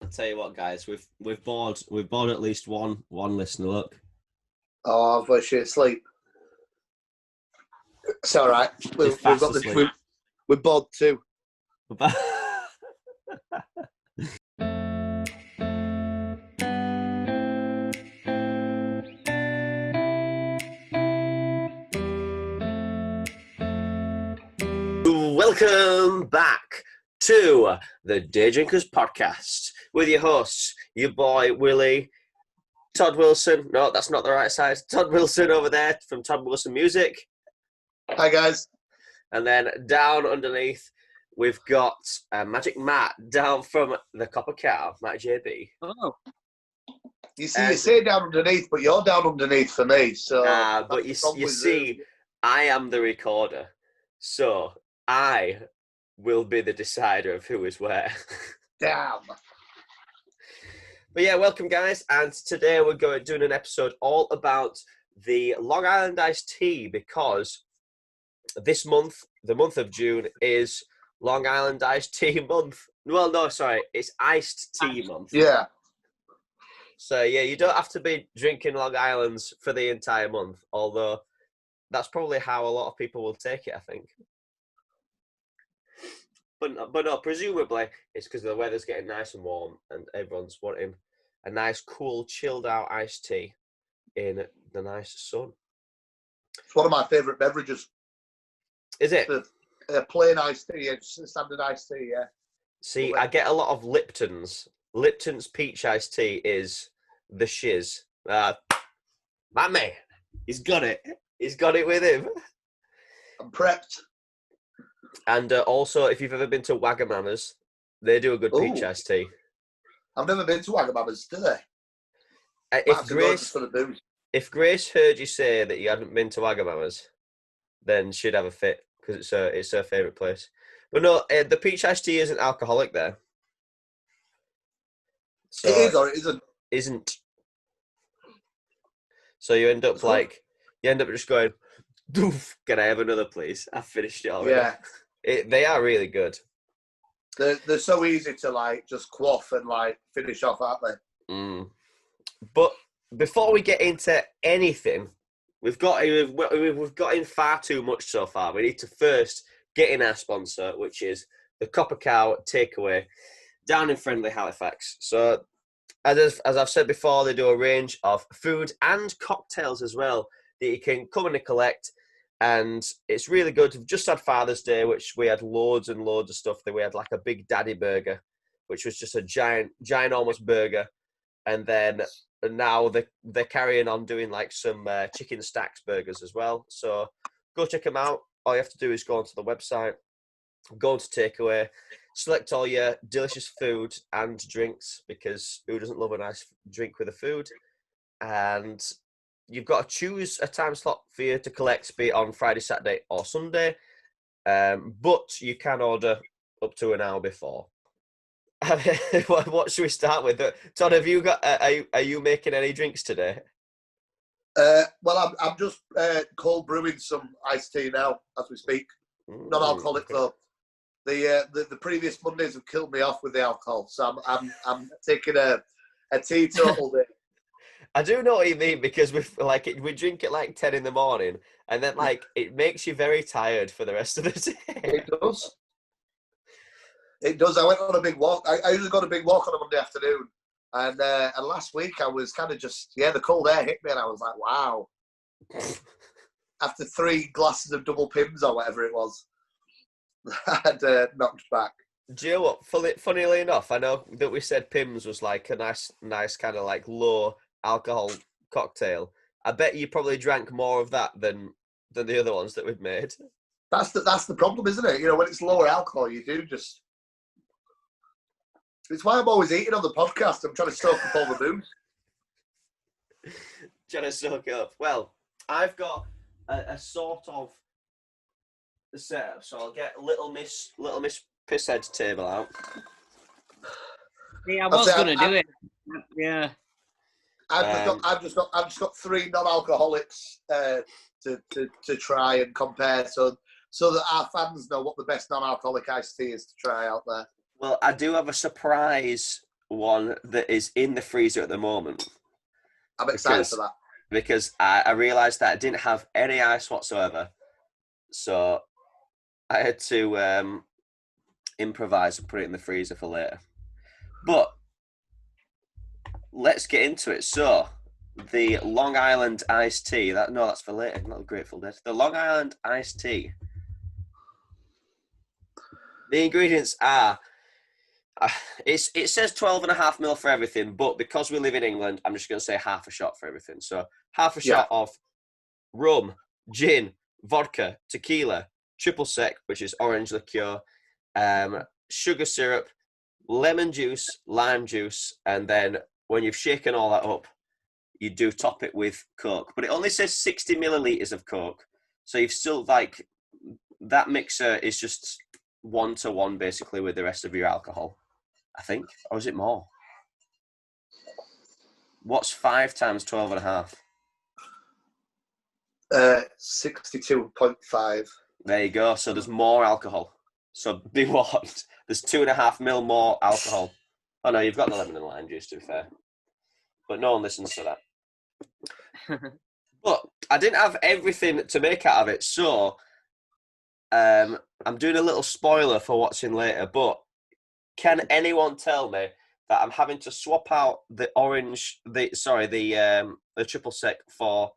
I'll tell you what, guys, we've bored at least one listener. Look, Oh, I've shit sleep. It's all right. he's We've fast got the asleep. we're bored too. Welcome back to the Day Drinkers podcast with your hosts, your boy Willie, Todd Wilson. No, that's not the right side. Todd Wilson over there from Todd Wilson Music. Hi guys. And then down underneath, we've got Magic Matt down from the Copper Cow, Matt JB. Oh, You say down underneath, but you're down underneath for me. So, but you see, I am the recorder, so I will be the decider of who is where. Damn. But yeah, welcome guys, and today we're doing an episode all about the Long Island iced tea, because this month, the month of June, is Long Island iced tea month. Well, no, sorry, it's iced tea month. Yeah. So yeah, you don't have to be drinking Long Islands for the entire month, although that's probably how a lot of people will take it, I think. But no, presumably it's because the weather's getting nice and warm and everyone's wanting a nice, cool, chilled out iced tea in the nice sun. It's one of my favourite beverages. Is it? The plain iced tea, standard iced tea, yeah. See, I get a lot of Lipton's. Lipton's peach iced tea is the shiz. My man, he's got it. He's got it with him. I'm prepped. And also, if you've ever been to Wagamama's, they do a good peach iced tea. I've never been to Wagamama's, do they? If Grace heard you say that you hadn't been to Wagamama's, then she'd have a fit, because it's her favourite place. But no, the peach iced tea isn't alcoholic there. So it is or it isn't? Isn't. So you end up just going, doof, can I have another please? I've finished it already. Yeah. They are really good. They're so easy to just quaff and finish off, aren't they? Mm. But before we get into anything, we've got in far too much so far. We need to first get in our sponsor, which is the Copper Cow Takeaway down in friendly Halifax. So, as I've said before, they do a range of food and cocktails as well that you can come and collect, and it's really good. We've just had Father's Day, which we had loads and loads of stuff. We had like a Big Daddy burger, which was just a ginormous burger, and now they're carrying on doing like some chicken stacks burgers as well. So go check them out. All you have to do is go onto the website, go to Takeaway, select all your delicious food and drinks, because who doesn't love a nice drink with a food? And you've got to choose a time slot for you to collect, be it on Friday, Saturday or Sunday. But you can order up to an hour before. What should we start with? Todd, have you got? Are you making any drinks today? Well, I'm just cold brewing some iced tea now as we speak. Non-alcoholic though. The previous Mondays have killed me off with the alcohol, so I'm taking a teetotal day. I do know what you mean, because we drink at like 10 in the morning, and then it makes you very tired for the rest of the day. It does. It does. I went on a big walk. I usually go on a big walk on a Monday afternoon, and last week I was kind of the cold air hit me, and I was like, wow. After 3 glasses of double Pims or whatever it was, I had knocked back. Do you know what? Funnily enough, I know that we said Pims was like a nice kind of like low alcohol cocktail. I bet you probably drank more of that than the other ones that we've made. That's the problem, isn't it? When it's lower alcohol, you do just. It's why I'm always eating on the podcast. I'm trying to soak up all the booze. Trying to soak it up. Well, I've got a sort of setup, so I'll get Little Miss Pisshead's table out. Yeah, I was going to do it. Yeah. I've just got 3 non-alcoholics to try and compare, so that our fans know what the best non-alcoholic iced tea is to try out there. Well, I do have a surprise one that is in the freezer at the moment. I'm excited for that. Because I realised that I didn't have any ice whatsoever. So I had to improvise and put it in the freezer for later. But let's get into it. So the Long Island iced tea. That's for later, not the Grateful Dead. The Long Island iced tea. The ingredients are, it says 12.5 ml for everything, but because we live in England, I'm just going to say half a shot for everything. So half a shot of rum, gin, vodka, tequila, triple sec, which is orange liqueur, sugar syrup, lemon juice, lime juice, and then when you've shaken all that up, you do top it with Coke. But it only says 60 millilitres of Coke. So you've still, like, that mixer is just 1-to-1 basically with the rest of your alcohol, I think. Or is it more? What's 5 times 12.5? 62.5. There you go. So there's more alcohol. So be warned. There's 2.5 mil more alcohol. Oh no, you've got the lemon and lime juice, to be fair. But no one listens to that. But I didn't have everything to make out of it, so I'm doing a little spoiler for what's in later. But can anyone tell me that I'm having to swap out the triple sec for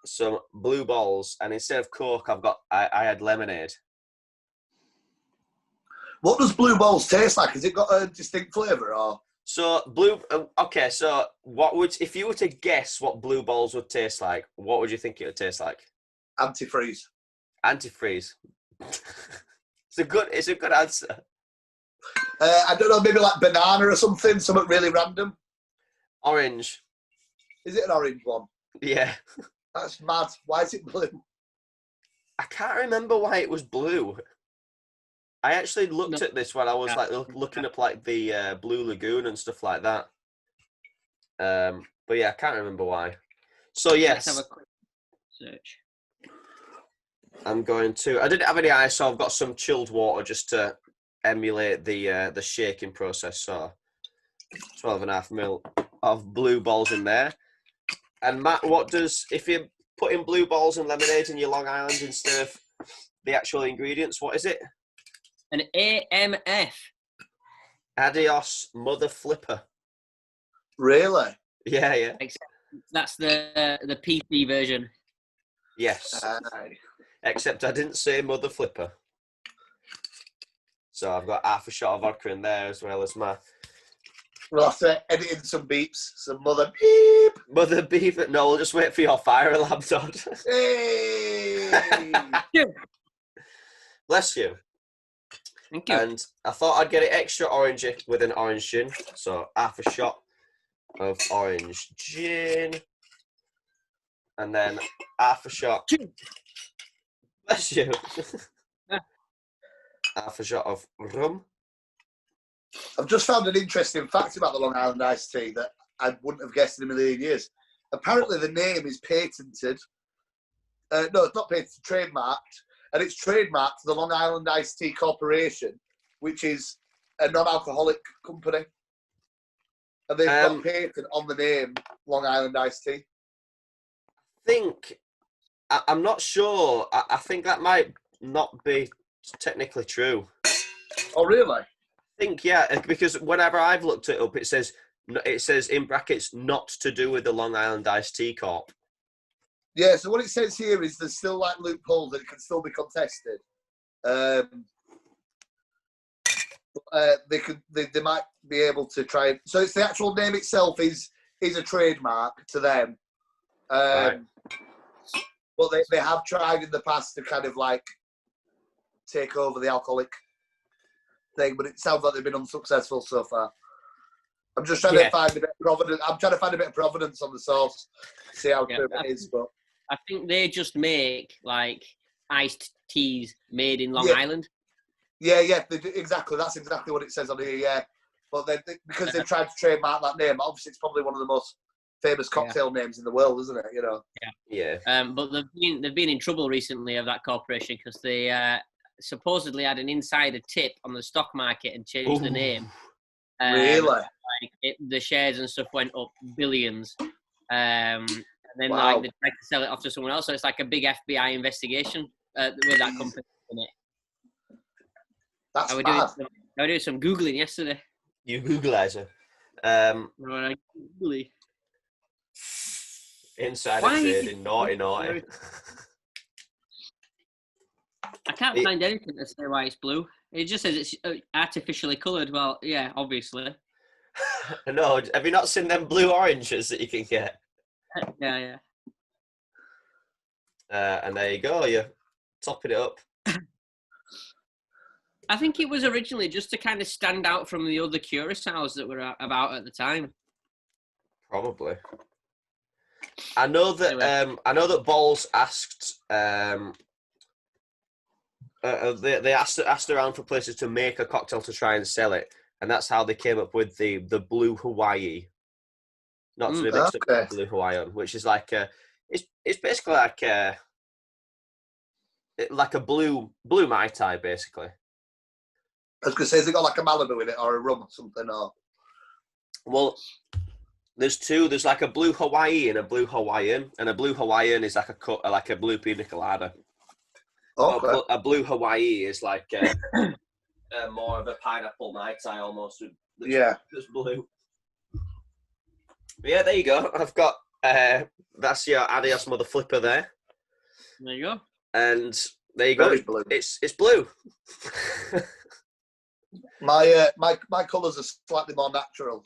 some blue balls, and instead of Coke, I had lemonade. What does blue balls taste like? Has it got a distinct flavour or? So okay. So if you were to guess what blue balls would taste like? What would you think it would taste like? Antifreeze. Antifreeze. It's a good answer. I don't know, maybe like banana or something really random. Orange. Is it an orange one? Yeah. That's mad. Why is it blue? I can't remember why it was blue. I actually looked at this when I was looking up like the Blue Lagoon and stuff like that. But yeah, I can't remember why. So yes, Let's have a quick search. I didn't have any ice, so I've got some chilled water just to emulate the shaking process. So 12.5 ml of blue balls in there. And Matt, if you're putting blue balls and lemonade in your Long Island instead of the actual ingredients, what is it? An AMF. Adios, mother flipper. Really? Yeah. That's the PC version. Yes. Except I didn't say mother flipper. So I've got half a shot of vodka in there as well as my... We'll have to edit in some beeps. Some mother beep. Mother beep. No, we'll just wait for your fire alarm, Todd. Hey! Bless you. Thank you. And I thought I'd get it extra orangey with an orange gin. So half a shot of orange gin. And then half a shot. Bless you. Half a shot of rum. I've just found an interesting fact about the Long Island iced tea that I wouldn't have guessed in a million years. Apparently the name is patented. No, it's not patented, trademarked. And it's trademarked to the Long Island Iced Tea Corporation, which is a non-alcoholic company. And they've got a patent on the name Long Island Iced Tea. I'm not sure. I think that might not be technically true. Oh, really? I think, yeah, because whenever I've looked it up, it says in brackets, not to do with the Long Island Iced Tea Corp. Yeah, so what it says here is there's still like loopholes that it can still be contested. They might be able to try it. So it's the actual name itself is a trademark to them. Right. But they have tried in the past to kind of like take over the alcoholic thing, but it sounds like they've been unsuccessful so far. I'm just trying to find a bit of provenance. I'm trying to find a bit of provenance on the source, see how true it is. But I think they just make like iced teas made in Long Island. Yeah, exactly. That's exactly what it says on here. Yeah, but because they've tried to trademark that name, obviously it's probably one of the most famous cocktail names in the world, isn't it? You know. Yeah. But they've been in trouble recently of that corporation because they supposedly had an insider tip on the stock market and changed the name. Really? Like the shares and stuff went up billions. And then Wow. like they tried to sell it off to someone else. So it's like a big FBI investigation with that company in it. That's I was mad. doing some Googling yesterday. You Googleizer. Really? Insider Why? trading, naughty. I can't find anything to say why it's blue. It just says it's artificially coloured. Well, yeah, obviously. No, have you not seen them blue oranges that you can get? Yeah. And there you go, you're topping it up. I think it was originally just to kind of stand out from the other Curaçaos that were about at the time. Probably. I know that Balls asked. They asked around for places to make a cocktail to try and sell it, and that's how they came up with the Blue Hawaii. Not to be mixed up with the Blue Hawaiian, which is like it's basically like a blue Mai Tai, basically. I was going to say, has it got like a Malibu in it or a rum or something? Or well, there's two. There's like a Blue Hawaii and a Blue Hawaiian, and a Blue Hawaiian is like a blue pina colada. okay. A Blue Hawaii is like more of a pineapple Mai Tai almost. Just blue. Yeah, there you go. I've got that's your Adios Mother Flipper there. There you go. And there you go. Blue. It's blue. My colours are slightly more natural.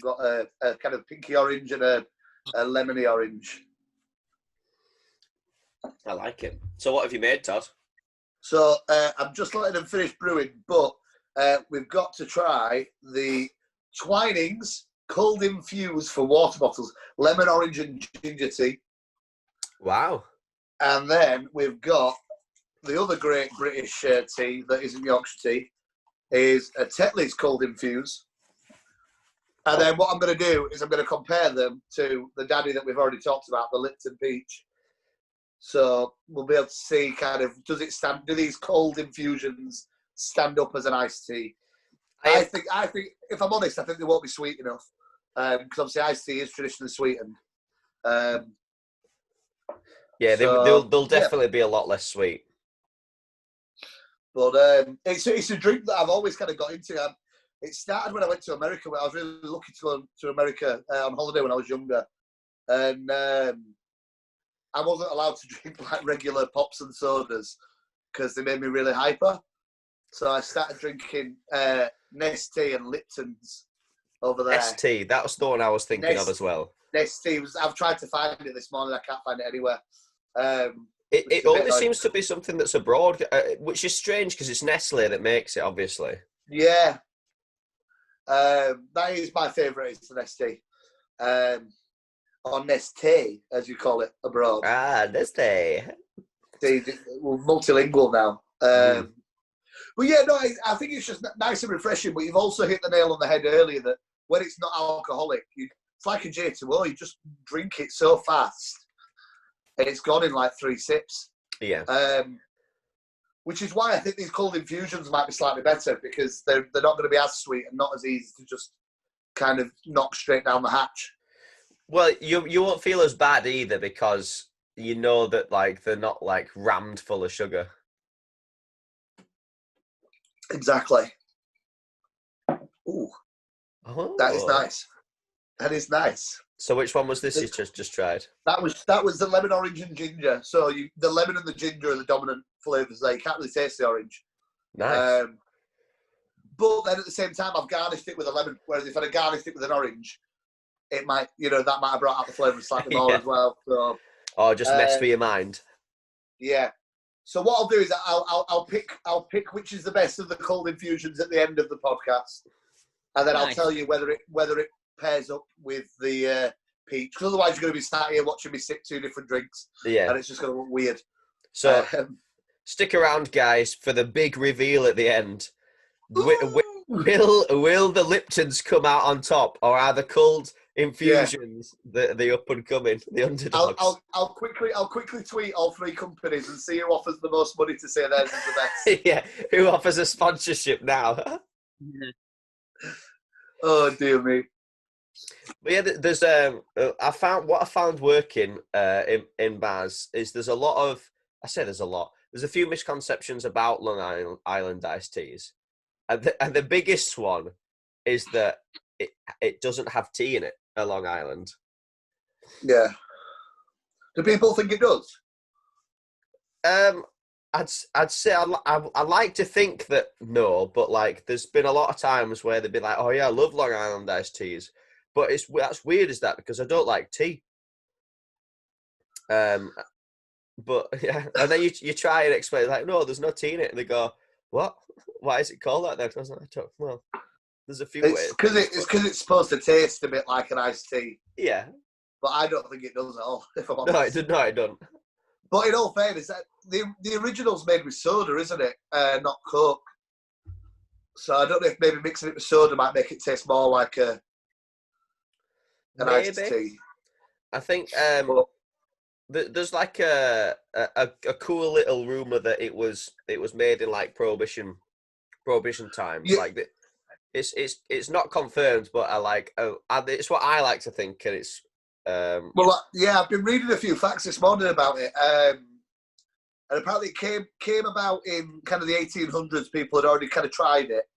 Got a kind of pinky orange and a lemony orange. I like it. So what have you made, Todd? So I'm just letting them finish brewing, but we've got to try the Twinings cold infused for water bottles, lemon, orange and ginger tea. Wow. And then we've got the other great British tea that isn't Yorkshire tea, is a Tetley's cold infuse. And then what I'm going to do is I'm going to compare them to the daddy that we've already talked about, the Lipton Peach. So we'll be able to see kind of, do these cold infusions stand up as an iced tea? I think, if I'm honest, I think they won't be sweet enough. Because obviously iced tea is traditionally sweetened. They'll definitely be a lot less sweet. But it's a drink that I've always kind of got into. It started when I went to America. I was really lucky to go to America on holiday when I was younger. And I wasn't allowed to drink like regular pops and sodas because they made me really hyper. So I started drinking Nestea and Lipton's over there. ST, that was the one I was thinking of as well. Nestea, I've tried to find it this morning. I can't find it anywhere. It only seems to be something that's abroad, which is strange because it's Nestle that makes it, obviously. Yeah. That is my favourite, is the Nestea. Or Nestea, as you call it abroad. Nestea. We're multilingual now. But yeah, no, I think it's just nice and refreshing. But you've also hit the nail on the head earlier that when it's not alcoholic, it's like a J2O. You just drink it so fast, and it's gone in like 3 sips. Yeah. Which is why I think these cold infusions might be slightly better, because they're not going to be as sweet and not as easy to just kind of knock straight down the hatch. Well, you won't feel as bad either because you know that like they're not like rammed full of sugar. Exactly. Ooh, that is nice. That is nice. So which one was this you just tried? That was the lemon, orange, and ginger. So the lemon and the ginger are the dominant flavours there. You can't really taste the orange. Nice. But then at the same time, I've garnished it with a lemon. Whereas if I'd have garnished it with an orange, it might, that might have brought out the flavour slightly more as well. So, just mess with your mind. Yeah. So what I'll do is I'll pick which is the best of the cold infusions at the end of the podcast, and then I'll tell you whether it pairs up with the peach. Because otherwise you're going to be sat here watching me sip 2 different drinks. Yeah. And it's just going to look weird. So stick around, guys, for the big reveal at the end. Will the Liptons come out on top, or are the cold infusions the up and coming, the underdogs? I'll quickly tweet all 3 companies and see who offers the most money to say theirs is the best. Yeah, who offers a sponsorship now? Oh dear me. But yeah, there's I found working in bars is there's a lot of I say there's a lot. There's a few misconceptions about Long Island iced teas, and the biggest one is that it doesn't have tea in it. A Long Island. Yeah. Do people think it does? Um, I'd say I like to think that no, but like there's been a lot of times where they'd be like, oh yeah, I love Long Island iced teas, but that's weird is that because I don't like tea. Um, but yeah, and then you try and explain like, no, there's no tea in it, and they go, what? Why is it called that then? I was like, well, there's a few It's because it's supposed to taste a bit like an iced tea, yeah, but I don't think it does at all. If I'm no, honest. no, it don't. But in all fairness, the original's made with soda, isn't it? Not Coke. So I don't know if maybe mixing it with soda might make it taste more like an iced tea. I think But, there's like a cool little rumor that it was made in like prohibition times. yeah, Like it's not confirmed, but it's what I like to think, and it's well, yeah, I've been reading a few facts this morning about it, and apparently it came about in kind of the 1800s. People had already kind of tried it,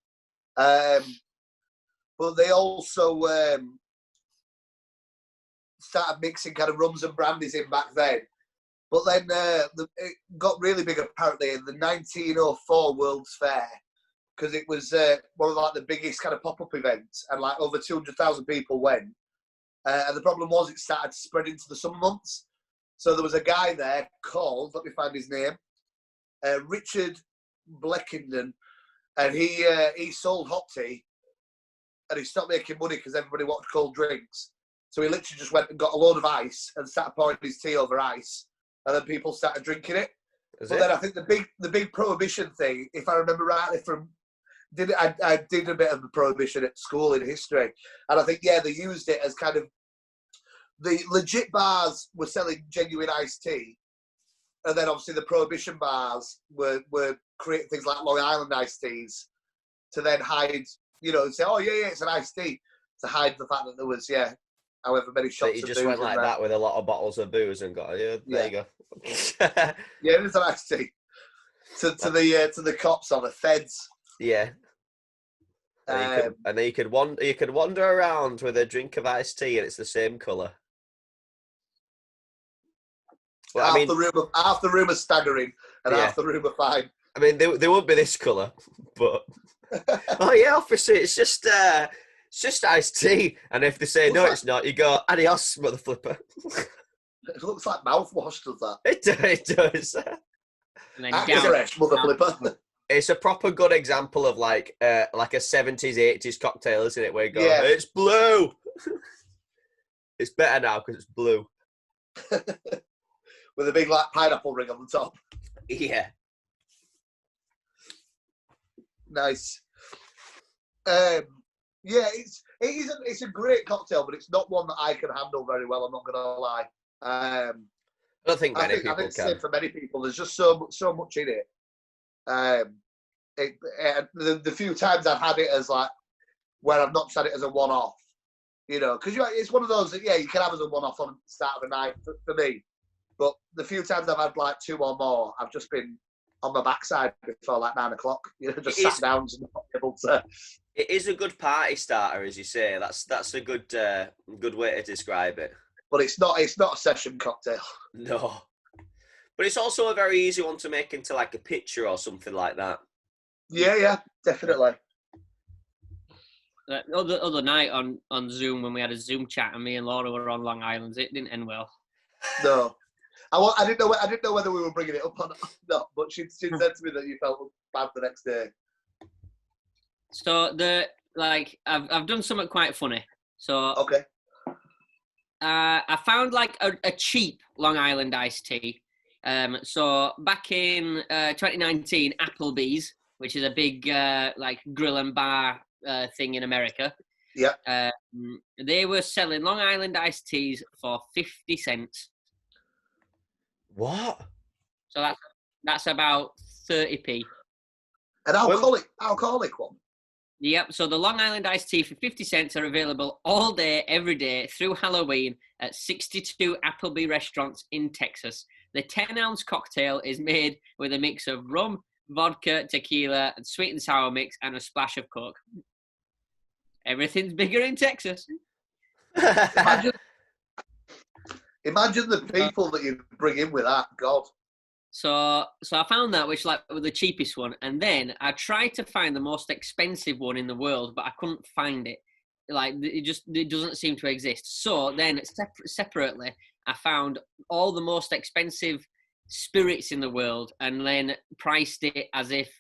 but they also started mixing kind of rums and brandies in back then. But then it got really big apparently in the 1904 World's Fair because it was one of like the biggest kind of pop-up events, and like over 200,000 people went. And the problem was it started to spread into the summer months. So there was a guy there called, let me find his name, Richard Bleckenden, and he sold hot tea, and he stopped making money because everybody wanted cold drinks. So he literally just went and got a load of ice and started pouring his tea over ice, and then people started drinking it. Then I think the big prohibition thing, if I remember rightly I did a bit of the prohibition at school in history, and I think they used it as kind of the legit bars were selling genuine iced tea, and then obviously the prohibition bars were creating things like Long Island iced teas to then hide, say, oh yeah, it's an iced tea, to hide the fact that there was however many shots. You just went like that with a lot of bottles of booze and got there you go. Yeah, it was an iced tea to the cops on the feds. Yeah. And then you could wander around with a drink of iced tea and it's the same colour. Well, half the room is staggering and half the room are fine. I mean, they won't be this colour, but oh yeah, officer, it's just iced tea. And if they say no, it's not, you go adios, mother flipper. It looks like mouthwash, does that? It does. Fresh, mother flipper. It's a proper good example of like a 70s, 80s cocktail, isn't it? Where you go, it's blue. It's better now because it's blue. With a big like pineapple ring on the top. Yeah. Nice. It's a great cocktail, but it's not one that I can handle very well. I'm not going to lie. I don't think many people can. Same for many people. There's just so much in it. The few times I've had it as like where I've not had it as a one-off, because it's one of those that you can have as a one-off on the start of a night for me. But the few times I've had like two or more, I've just been on my backside before like 9 o'clock. Just sat down and not able to. It is a good party starter, as you say. That's a good way to describe it. But it's not a session cocktail. No. But it's also a very easy one to make into like a picture or something like that. Yeah, definitely. The other night on Zoom when we had a Zoom chat and me and Laura were on Long Island, it didn't end well. No, I didn't know whether we were bringing it up or not. But she said to me that you felt bad the next day. So I've done something quite funny. So okay. I found like a cheap Long Island iced tea. So back in 2019, Applebee's, which is a big like grill and bar thing in America. Yeah. They were selling Long Island iced teas for 50 cents. What? So that's about 30p. An alcoholic one? Yep. So the Long Island iced tea for 50 cents are available all day, every day through Halloween at 62 Applebee restaurants in Texas. The 10-ounce cocktail is made with a mix of rum, vodka, tequila, and sweet and sour mix, and a splash of Coke. Everything's bigger in Texas. Imagine the people that you bring in with that. God. So I found that, which like was the cheapest one, and then I tried to find the most expensive one in the world, but I couldn't find it. Like it doesn't seem to exist. So then separately, I found all the most expensive spirits in the world, and then priced it as if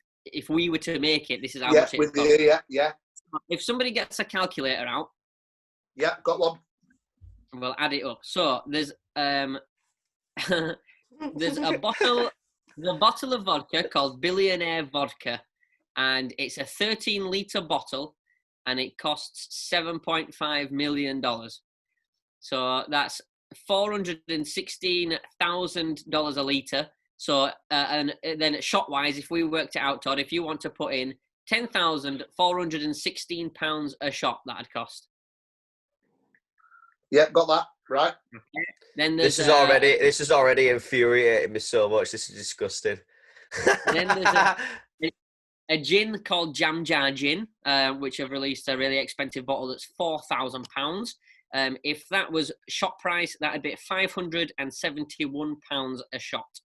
we were to make it, this is how much it would cost. Yeah. If somebody gets a calculator out, yeah, got one. We'll add it up. So there's there's a bottle of vodka called Billionaire Vodka, and it's a 13-liter bottle, and it costs $7.5 million. So that's $416,000 a liter. So and then shot-wise, if we worked it out, Todd, if you want to put in 10,416 pounds a shot, that'd cost. Yeah, got that right. Okay. Then this is already infuriating me so much. This is disgusting. Then there's a gin called Jam Jar Gin, which have released a really expensive bottle that's £4,000. If that was shot price, that'd be £571 a shot.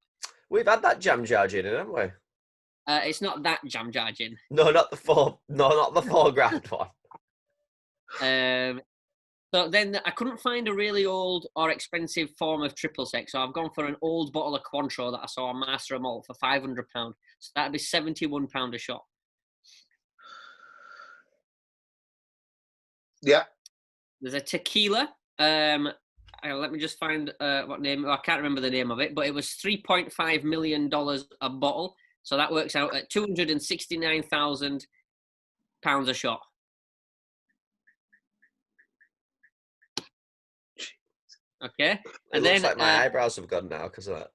We've had that Jam Jar Gin, haven't we? It's not that Jam Jar Gin. No, not the £4,000 one. So then I couldn't find a really old or expensive form of triple sec, so I've gone for an old bottle of Cointreau that I saw on Master of Malt for £500. So that'd be £71 a shot. Yeah. There's a tequila. Let me just find what name. I can't remember the name of it, but it was $3.5 million a bottle. So that works out at £269,000 a shot. Okay, And it looks like my eyebrows have gone now because of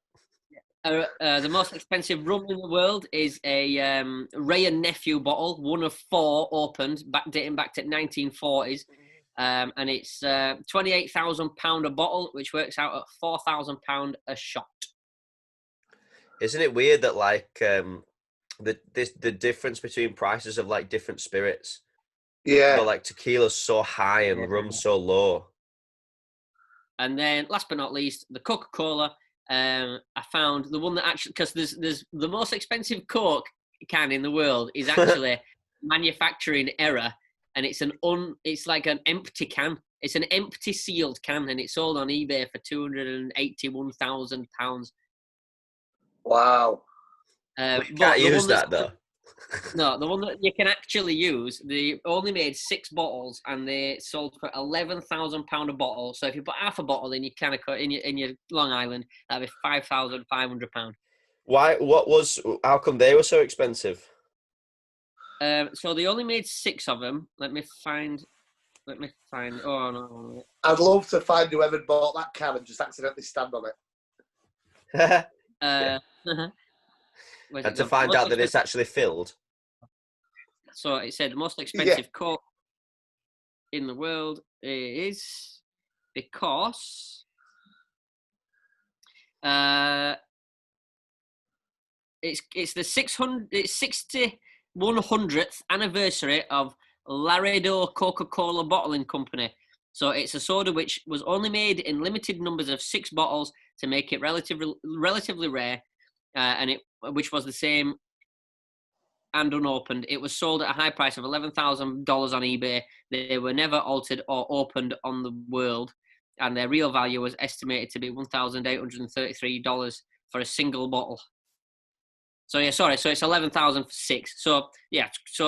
that. The most expensive rum in the world is a Ray and Nephew bottle, one of 4 opened, dating back to 1940s, and it's £28,000 a bottle, which works out at £4,000 a shot. Isn't it weird that like the difference between prices of like different spirits? Yeah. But like tequila's so high and rum's so low. And then, last but not least, the Coca-Cola. I found the one that actually, because there's the most expensive Coke can in the world is actually manufacturing error, and it's like an empty can. It's an empty sealed can, and it's sold on eBay for £281,000. Wow. You can't use that though. No, the one that you can actually use, they only made 6 bottles and they sold for £11,000 a bottle. So if you put half a bottle in your can of in your Long Island, that'd be £5,500. Why? How come they were so expensive? So they only made 6 of them. Let me find. Oh no! I'd love to find whoever bought that can and just accidentally stand on it. And to find out that it's actually filled. So it said the most expensive Coke in the world is because it's the 6100th anniversary of Laredo Coca-Cola Bottling Company. So it's a soda which was only made in limited numbers of 6 bottles to make it relatively rare, which was the same and unopened. It was sold at a high price of $11,000 on eBay. They were never altered or opened on the world, and their real value was estimated to be $1,833 for a single bottle. So it's 11,000 for 6. So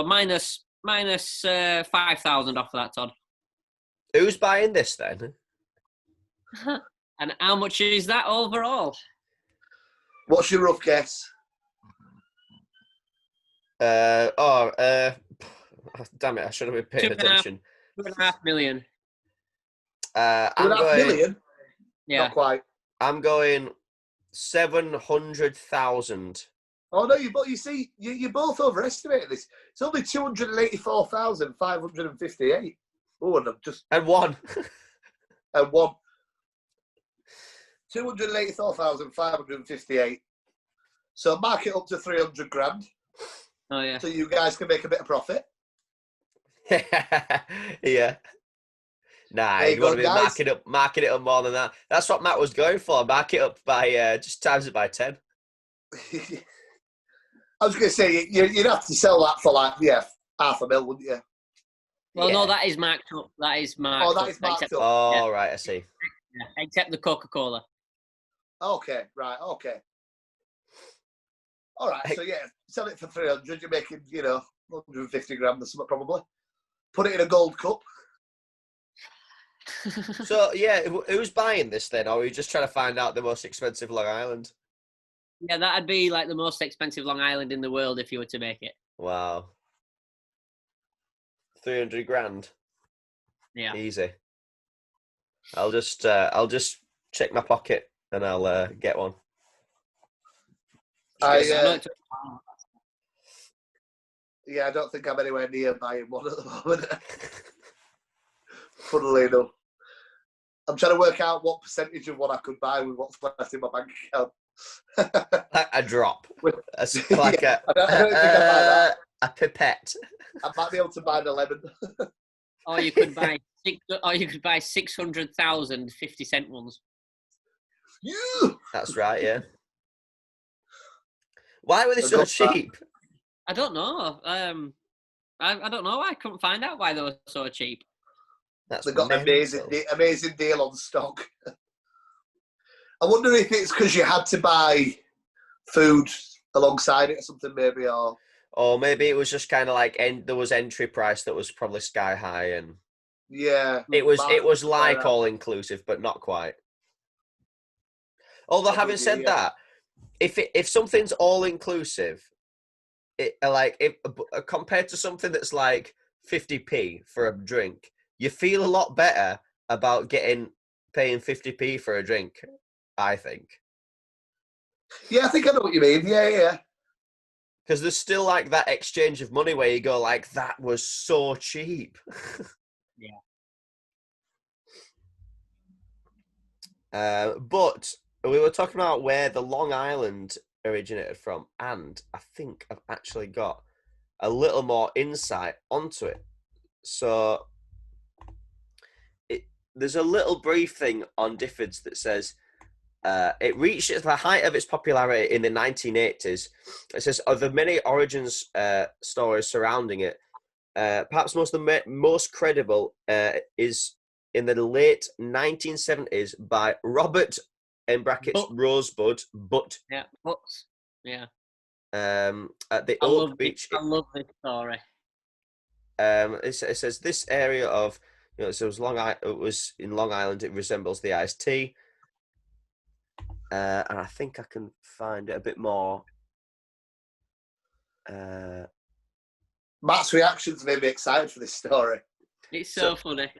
minus 5,000 off of that, Todd. Who's buying this then? And how much is that overall? What's your rough guess? Damn it! I should have been paying attention. $2.5 million. $2.5 million? Yeah. Not quite. I'm going 700,000. Oh no, you see, you both overestimated this. It's only 284,558. Oh, and I'm just And one. and one. 284,558. So mark it up to 300 grand. Oh yeah. So you guys can make a bit of profit. Yeah. Nah, There you you want go, to be guys. marking it up more than that. That's what Matt was going for. Mark it up by just times it by 10. I was going to say you'd have to sell that for like $500,000, wouldn't you? Well, Yeah. no, that is marked up. That is marked Oh, that up. is marked except, up. Oh, right, I see. except the Coca-Cola. Okay, right, okay. All right, so yeah, sell it for 300. You're making 150 grand or something probably. Put it in a gold cup. So, yeah, who's buying this then? Or are you just trying to find out the most expensive Long Island? Yeah, that'd be like the most expensive Long Island in the world if you were to make it. Wow. 300 grand. Yeah. Easy. I'll just check my pocket and I'll get one. I don't think I'm anywhere near buying one at the moment. Funnily enough. I'm trying to work out what percentage of what I could buy with what's left in my bank account. Like a drop. Like I don't think I buy that. a pipette. I might be able to buy an 11. Or you could buy 600,000 50-cent ones. You. That's right, yeah. Why were they so cheap? I don't know. I don't know. I couldn't find out why they were so cheap. That's they got an amazing deal on stock. I wonder if it's because you had to buy food alongside it or something, maybe, or maybe it was just kind of like there was entry price that was probably sky high, and it was like all inclusive, but not quite. Although having said that, if something's all inclusive, compared to something that's like 50p for a drink, you feel a lot better about paying 50p for a drink, I think. Yeah, I think I know what you mean. Yeah. Because there's still like that exchange of money where you go like, that was so cheap. Yeah. But we were talking about where the Long Island originated from, and I think I've actually got a little more insight onto it. So there's a little brief thing on Difford's that says it reached the height of its popularity in the 1980s. It says, of the many origins stories surrounding it, perhaps most credible is in the late 1970s by Robert Rosebud Butt. Yeah, Butts. Yeah. At the Oak Beach. I love this story. It says this area of, so it was in Long Island. It resembles the iced tea, and I think I can find it a bit more. Matt's reactions made me excited for this story. It's so funny.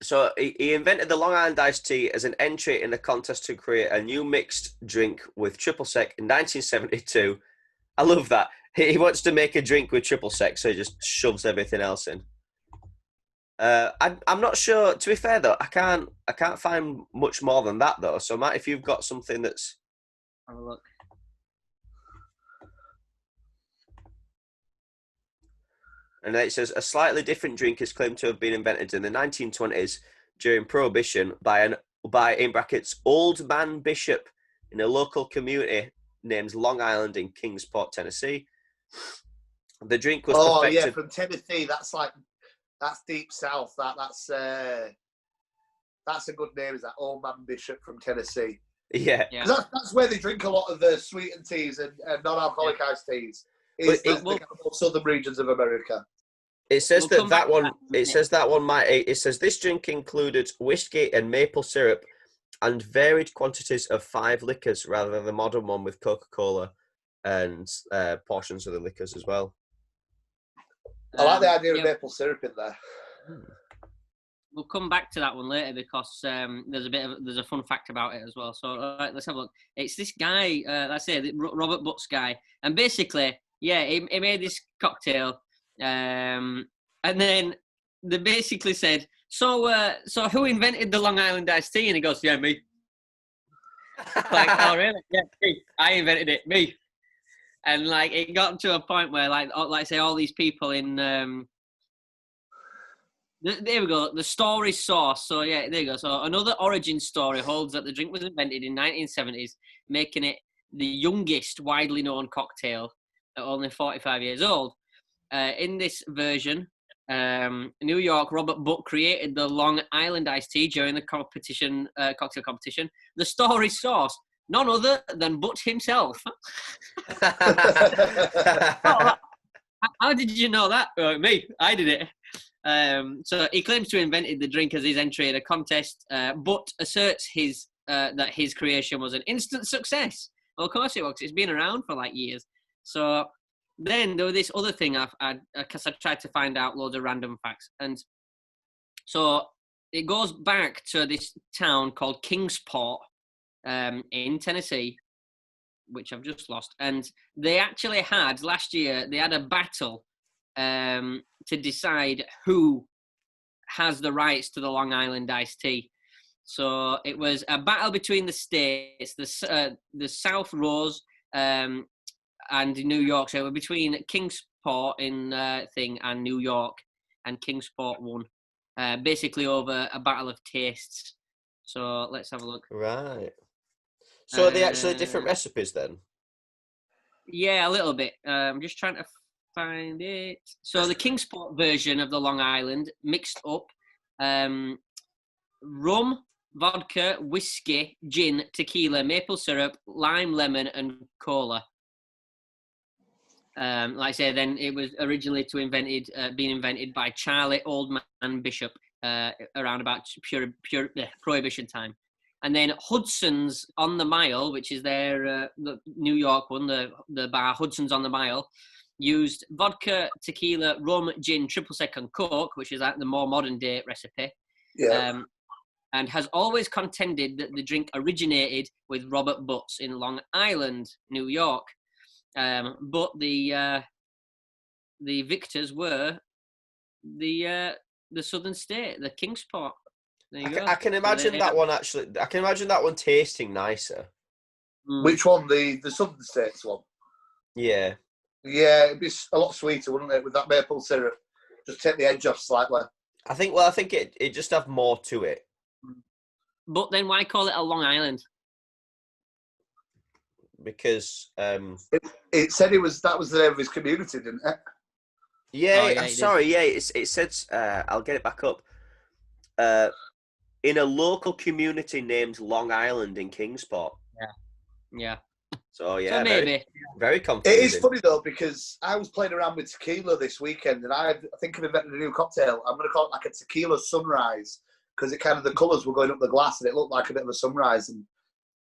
So he invented the Long Island iced tea as an entry in a contest to create a new mixed drink with triple sec in 1972. I love that. He wants to make a drink with triple sec, so he just shoves everything else in. I'm not sure. To be fair though, I can't find much more than that though. So Matt, if you've got something that's, have a look. And then it says a slightly different drink is claimed to have been invented in the 1920s during Prohibition by in brackets Old Man Bishop in a local community named Long Island in Kingsport, Tennessee. The drink was perfected. Oh yeah, from Tennessee. That's deep south. That's a good name. Is that Old Man Bishop from Tennessee? Yeah. That's where they drink a lot of the sweetened teas and non-alcoholic iced teas. It's the southern regions of America. It says it says this drink included whiskey and maple syrup and varied quantities of 5 liquors rather than the modern one with Coca-Cola and portions of the liquors as well. I like the idea of maple syrup in there. we'll come back to that one later because there's a fun fact about it as well. So let's have a look. It's this guy, let's say the Robert Butts guy, and basically, yeah, he made this cocktail, and then they basically said, so who invented the Long Island iced tea? And he goes, yeah, me. Like, oh really? Yeah, me. I invented it, me. And like it got to a point where like say all these people in there we go, the story source. So yeah, there you go. So another origin story holds that the drink was invented in 1970s, making it the youngest widely known cocktail at only 45 years old. In this version, New York Robert Buck created the Long Island iced tea during the competition, cocktail competition. The story source, none other than Butt himself. Oh, how did you know that? Me, I did it. So he claims to have invented the drink as his entry at a contest, but asserts that his creation was an instant success. Well, of course it was. It's been around for like years. So then there was this other thing because I tried to find out loads of random facts, and so it goes back to this town called Kingsport in Tennessee, which I've just lost. And they actually had last year. They had a battle to decide who has the rights to the Long Island iced tea. So it was a battle between the states, the South Rose and New York. So it was between Kingsport in and New York, and Kingsport won, basically over a battle of tastes. So let's have a look. Right. So are they actually different recipes then? Yeah, a little bit. I'm just trying to find it. So the Kingsport version of the Long Island mixed up rum, vodka, whiskey, gin, tequila, maple syrup, lime, lemon, and cola. Like I say, then it was originally being invented by Charlie Oldman Bishop around about Prohibition time. And then Hudson's on the Mile, which is their the New York one, the bar Hudson's on the Mile, used vodka, tequila, rum, gin, triple sec, and coke, which is like the more modern day recipe. Yeah. And has always contended that the drink originated with Robert Butts in Long Island, New York. But the victors were the southern state, the Kingsport. There you go. I can imagine that one actually. I can imagine that one tasting nicer. Which one? The Southern States one? Yeah. Yeah, it'd be a lot sweeter, wouldn't it, with that maple syrup? Just take the edge off slightly. I think it just have more to it. But then why call it a Long Island? Because it said that was the name of his community, didn't it? Yeah, sorry, yeah, it says I'll get it back up. In a local community named Long Island in Kingsport. Yeah. So yeah, so maybe very confusing. It is funny though, because I was playing around with tequila this weekend, and I think I've invented a new cocktail. I'm going to call it like a tequila sunrise, because it kind of the colours were going up the glass, and it looked like a bit of a sunrise. And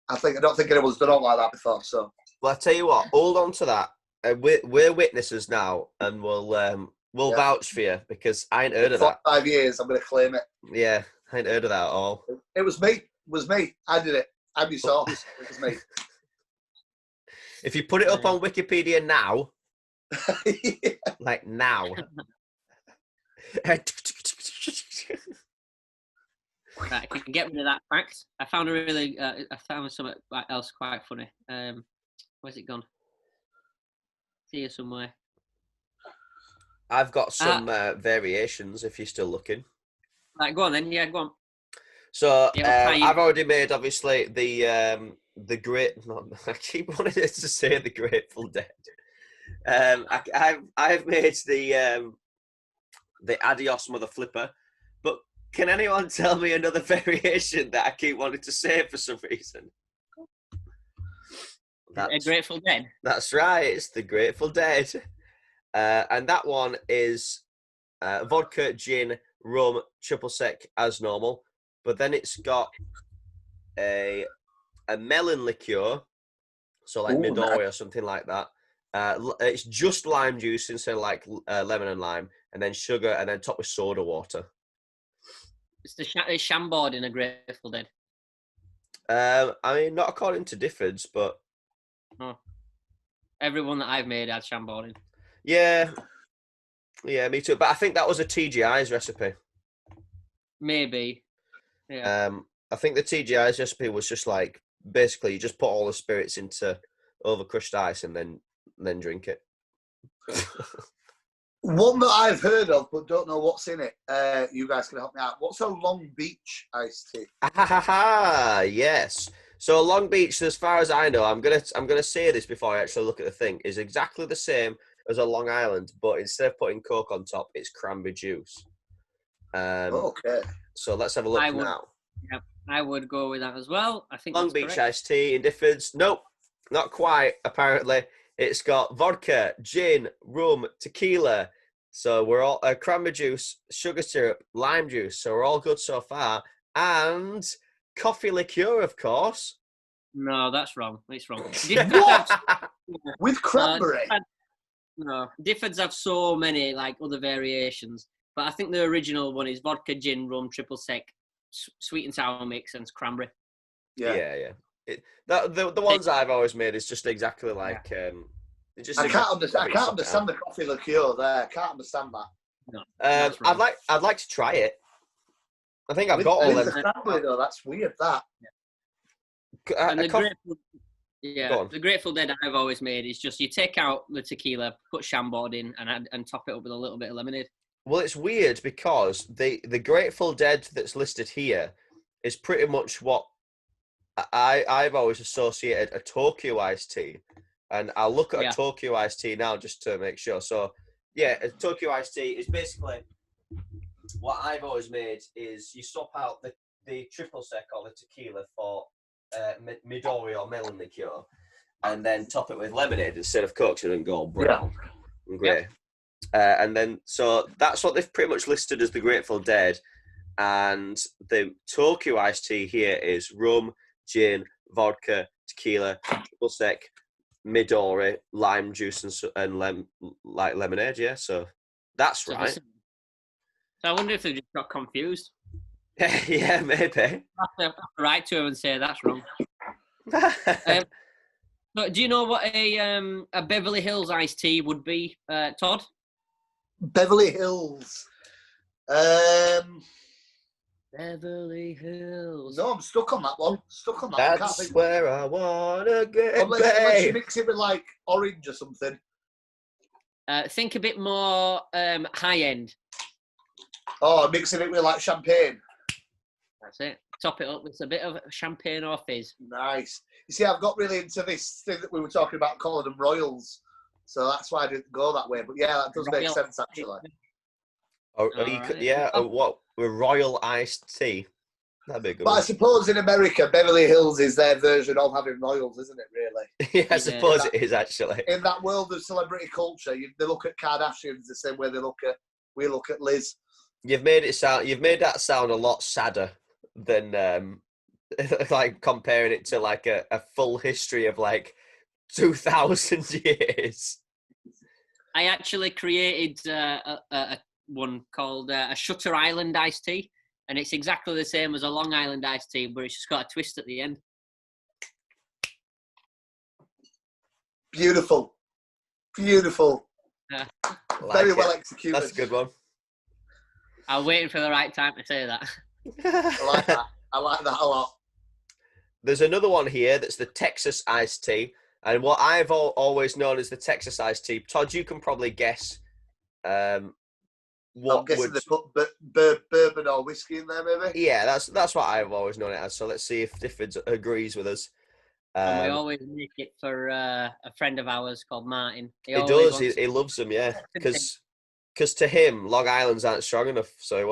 I don't think anyone's done it like that before. So, well, I tell you what, hold on to that. We're witnesses now, and we'll vouch for you, because I ain't heard of that. 5 years, I'm going to claim it. Yeah, I ain't heard of that at all. It was me. I did it. I'm your source. It was me. If you put it up on Wikipedia now, Yeah. like now. Right, I can get rid of that fact. I found something else quite funny. Where's it gone? See you somewhere. I've got some variations if you're still looking. Right, go on then. Yeah, go on. So I've already made obviously the great. I keep wanting to say the Grateful Dead. I've made the Adios Mother Flipper, but can anyone tell me another variation that I keep wanting to say for some reason? A Grateful Dead. That's right. It's the Grateful Dead, and that one is vodka, gin, rum, triple sec as normal, but then it's got a melon liqueur, so like Midori or something like that. It's just lime juice instead of like lemon and lime, and then sugar, and then topped with soda water. It's it's Chambord in a Grateful Dead. I mean, not according to Difford's, but Everyone that I've made had Chambord in. yeah, me too. But I think that was a TGI's recipe. Maybe. Yeah. I think the TGI's recipe was just like basically you just put all the spirits into overcrushed ice and then drink it. One that I've heard of but don't know what's in it. You guys can help me out. What's a Long Beach iced tea? Yes. So Long Beach, as far as I know, I'm gonna say this before I actually look at the thing, is exactly the same as a Long Island, but instead of putting Coke on top, it's cranberry juice. Okay. So let's have a look now. Yeah, I would go with that as well. I think Long that's Beach correct. iced tea in Difford's. Nope, not quite. Apparently, it's got vodka, gin, rum, tequila. So we're all cranberry juice, sugar syrup, lime juice. So we're all good so far. And coffee liqueur, of course. No, that's wrong. It's wrong. What? With cranberry? No, Difford's have so many like other variations, but I think the original one is vodka, gin, rum, triple sec, sweet and sour mix, and cranberry. Yeah. The ones I've always made is just exactly like. I can't understand the coffee liqueur there. I can't understand that. No, I'd like to try it. I think I've with, got all with them. the cranberry though, that's weird. That. And the Grateful Dead I've always made is just you take out the tequila, put Chambord in, and top it up with a little bit of lemonade. Well, it's weird because the Grateful Dead that's listed here is pretty much what I've always associated a Tokyo iced tea, and I'll look at a Tokyo iced tea now just to make sure. So, yeah, a Tokyo iced tea is basically what I've always made is you swap out the triple sec or the tequila for Midori or melon liqueur, and then top it with lemonade instead of Coke, so it doesn't go brown and grey. And then, so that's what they've pretty much listed as the Grateful Dead. And the Tokyo iced tea here is rum, gin, vodka, tequila, triple sec, Midori, lime juice, and lemonade. Yeah, so that's right. So I wonder if they just got confused. Yeah, maybe. I have to write to him and say that's wrong. So do you know what a Beverly Hills iced tea would be, Todd? Beverly Hills. Beverly Hills. No, I'm stuck on that one. That's where I wanna get. Unless you mix it with like orange or something. Think a bit more high end. Oh, mixing it with like champagne. That's it. Top it up with a bit of champagne or fizz. Nice. You see, I've got really into this thing that we were talking about, calling them royals. So that's why I didn't go that way. But yeah, that does make sense actually. What? With royal iced tea. That'd be a good But one. I suppose in America, Beverly Hills is their version of having royals, isn't it? Really? Yeah, I suppose it is actually. In that world of celebrity culture, they look at Kardashians the same way we look at Liz. You've made that sound a lot sadder than like comparing it to like a full history of like 2,000 years. I actually created a one called a Shutter Island iced tea, and it's exactly the same as a Long Island iced tea, but it's just got a twist at the end. Beautiful. Very well executed. That's a good one. I'm waiting for the right time to say that. I like that a lot. There's another one here that's the Texas iced tea, and what I've always known as the Texas iced tea. Todd, you can probably guess. I'm guessing they put bourbon or whiskey in there, maybe. Yeah, that's what I've always known it as. So let's see if Difford agrees with us. And we always make it for a friend of ours called Martin. He does. He loves them, yeah. Because to him, Long Island's aren't strong enough, so he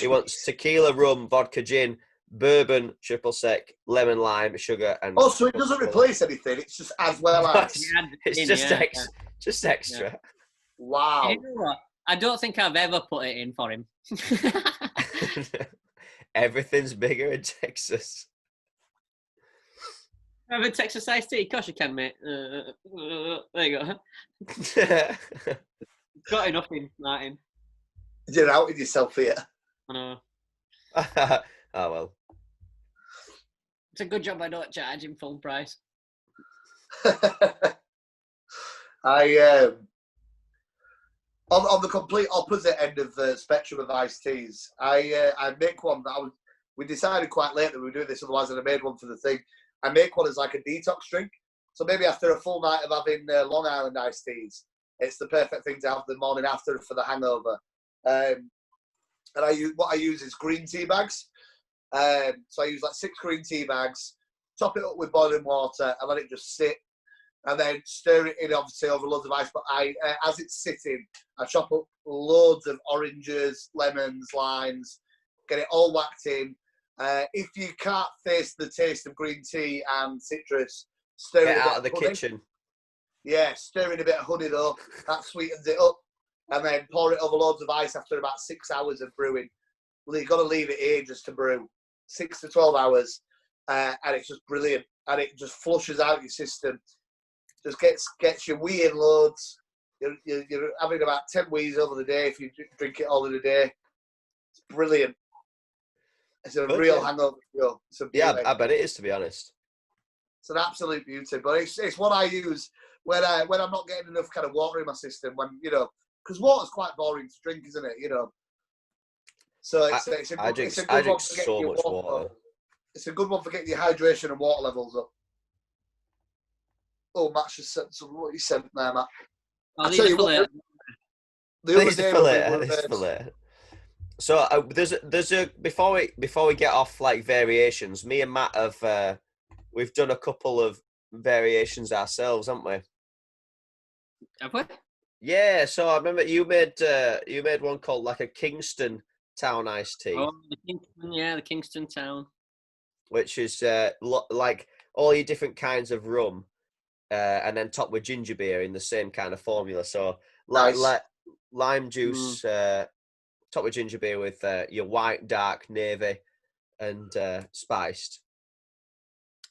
wants tequila, rum, vodka, gin, bourbon, triple sec, lemon, lime, sugar, and. Oh, so it doesn't replace anything. It's just as well as. It's just extra. Yeah. Wow. You know what? I don't think I've ever put it in for him. Everything's bigger in Texas. Have a Texas iced tea? Of course you can, mate. There you go. Got enough in, Martin. You're outing yourself here. I know. Oh well. It's a good job I don't charge him full price. I on the complete opposite end of the spectrum of iced teas, I make one that we decided quite late that we were doing this, otherwise I made one for the thing. I make one as like a detox drink. So maybe after a full night of having Long Island iced teas, it's the perfect thing to have the morning after for the hangover. And what I use is green tea bags. So I use like 6 green tea bags, top it up with boiling water, and let it just sit. And then stir it in, obviously, over loads of ice. But as it's sitting, I chop up loads of oranges, lemons, limes, get it all whacked in. If you can't face the taste of green tea and citrus, stir Get in a out bit of the honey. kitchen. Yeah, stir in a bit of honey though. That sweetens it up. And then pour it over loads of ice after about 6 hours of brewing. Well, you've got to leave it ages to brew, 6 to 12 hours. And it's just brilliant. And it just flushes out your system. Just gets your wee in loads. You're having about 10 wees over the day if you drink it all in a day. It's brilliant. It's a real hangover cure. It's a beauty. Yeah, I bet it is, to be honest. It's an absolute beauty. But it's what I use when I'm not getting enough kind of water in my system. When because water's quite boring to drink, isn't it? So it's a good one for getting your water. It's a good one for getting your hydration and water levels up. Oh, Matt's just sent some. What you sent there, Matt? I'll tell you what. The other day So there's a before we get off like variations. Me and Matt have we've done a couple of variations ourselves, haven't we? Have we? Yeah. So I remember you made one called like a Kingston Town iced tea. Oh, the Kingston Town, which is like all your different kinds of rum. And then topped with ginger beer in the same kind of formula. So like lime juice, topped with ginger beer with your white, dark, navy, and spiced,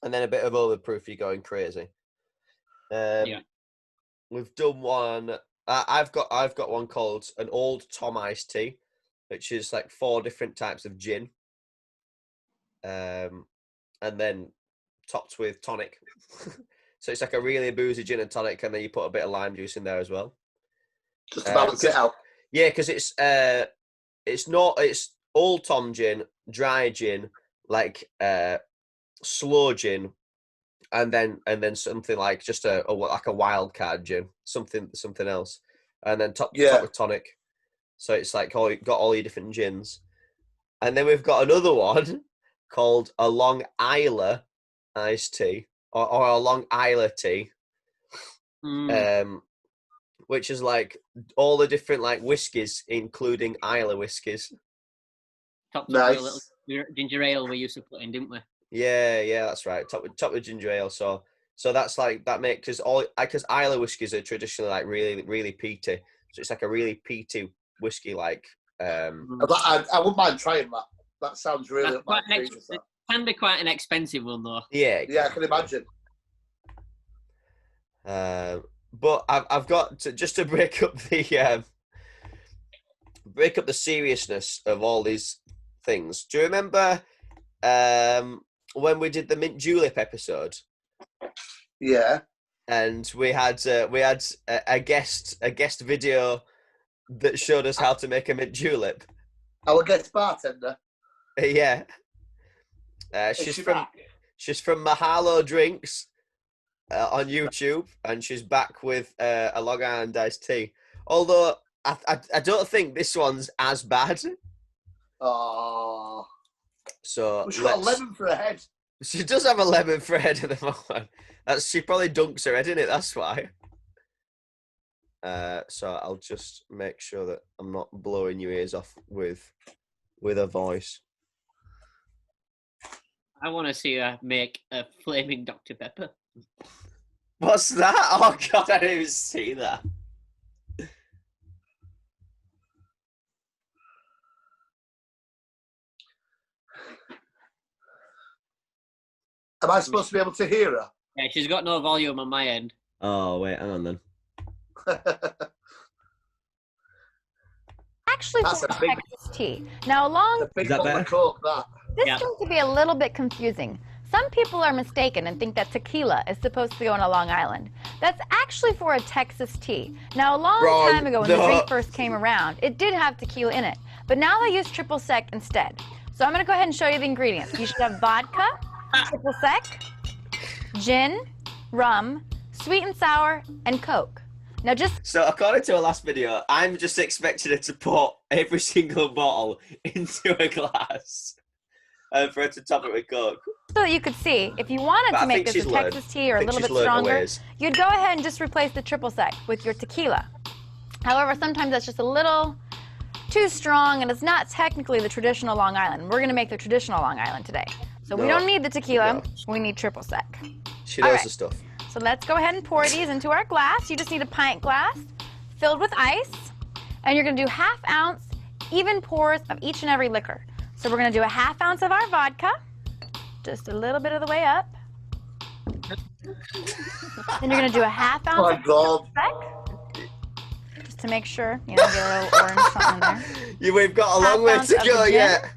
and then a bit of overproof. You're going crazy. Yeah. We've done one. I've got one called an Old Tom iced tea, which is like 4 different types of gin, and then topped with tonic. So it's like a really boozy gin and tonic, and then you put a bit of lime juice in there as well. Just to balance it out. Yeah, because it's Old Tom gin, dry gin, like slow gin, and then something like just like a wild card gin, something else, and then top with tonic. So it's like got all your different gins, and then we've got another one called a Long Island iced tea. Or a Long Island tea, which is like all the different like whiskies, including Isla whiskies. Topped up with a little ginger ale we used to put in, didn't we? Yeah, that's right. Top with ginger ale. So that's like that makes because Isla whiskies are traditionally like really really peaty. So it's like a really peaty whiskey. Like I wouldn't mind trying that. That sounds really up my street. Can be quite an expensive one though. Yeah, I can imagine. But I've got to, just to break up the seriousness of all these things. Do you remember when we did the mint julep episode? Yeah. And we had a guest video that showed us how to make a mint julep. Our guest bartender. Yeah. She's from Mahalo Drinks on YouTube, and she's back with a Long Island iced tea. Although I don't think this one's as bad. Oh. So she's got a lemon for a head. She does have a lemon for a head at the moment. She probably dunks her head in it. That's why. So I'll just make sure that I'm not blowing your ears off with a voice. I want to see her make a flaming Dr. Pepper. What's that? Oh God, I didn't even see that. Am I supposed to be able to hear her? Yeah, she's got no volume on my end. Oh wait, hang on then. I actually That's for a big- Texas tea. Now, along A big Is that bottle better? of Coke, that. this Yeah. seems to be a little bit confusing. Some people are mistaken and think that tequila is supposed to go on a Long Island. That's actually for a Texas tea. Now, a long Wrong. time ago when the No. drink first came around, it did have tequila in it. But now they use triple sec instead. So I'm going to go ahead and show you the ingredients. You should have vodka, triple sec, gin, rum, sweet and sour, and Coke. Now just So according to our last video, I'm just expecting her to put every single bottle into a glass and for her to top it with Coke. so that you could see, if you wanted But to I make think this she's a learned. Texas tea or I a think little she's bit learned her stronger, ways. you'd go ahead and just replace the triple sec with your tequila. However, sometimes that's just a little too strong and it's not technically the traditional Long Island. We're going to make the traditional Long Island today. So we No. don't need the tequila, No. we need triple sec. She knows All right. the stuff. So let's go ahead and pour these into our glass. You just need a pint glass filled with ice, and you're going to do 1/2 ounce even pours of each and every liquor. So we're going to do a 1/2 ounce of our vodka, just a little bit of the way up. Then you're going to do a 1/2 Oh ounce my God. of sec, just to make sure, get a little orange something in there. Yeah, we've got a 1/2 long way ounce to of go the gin. yet.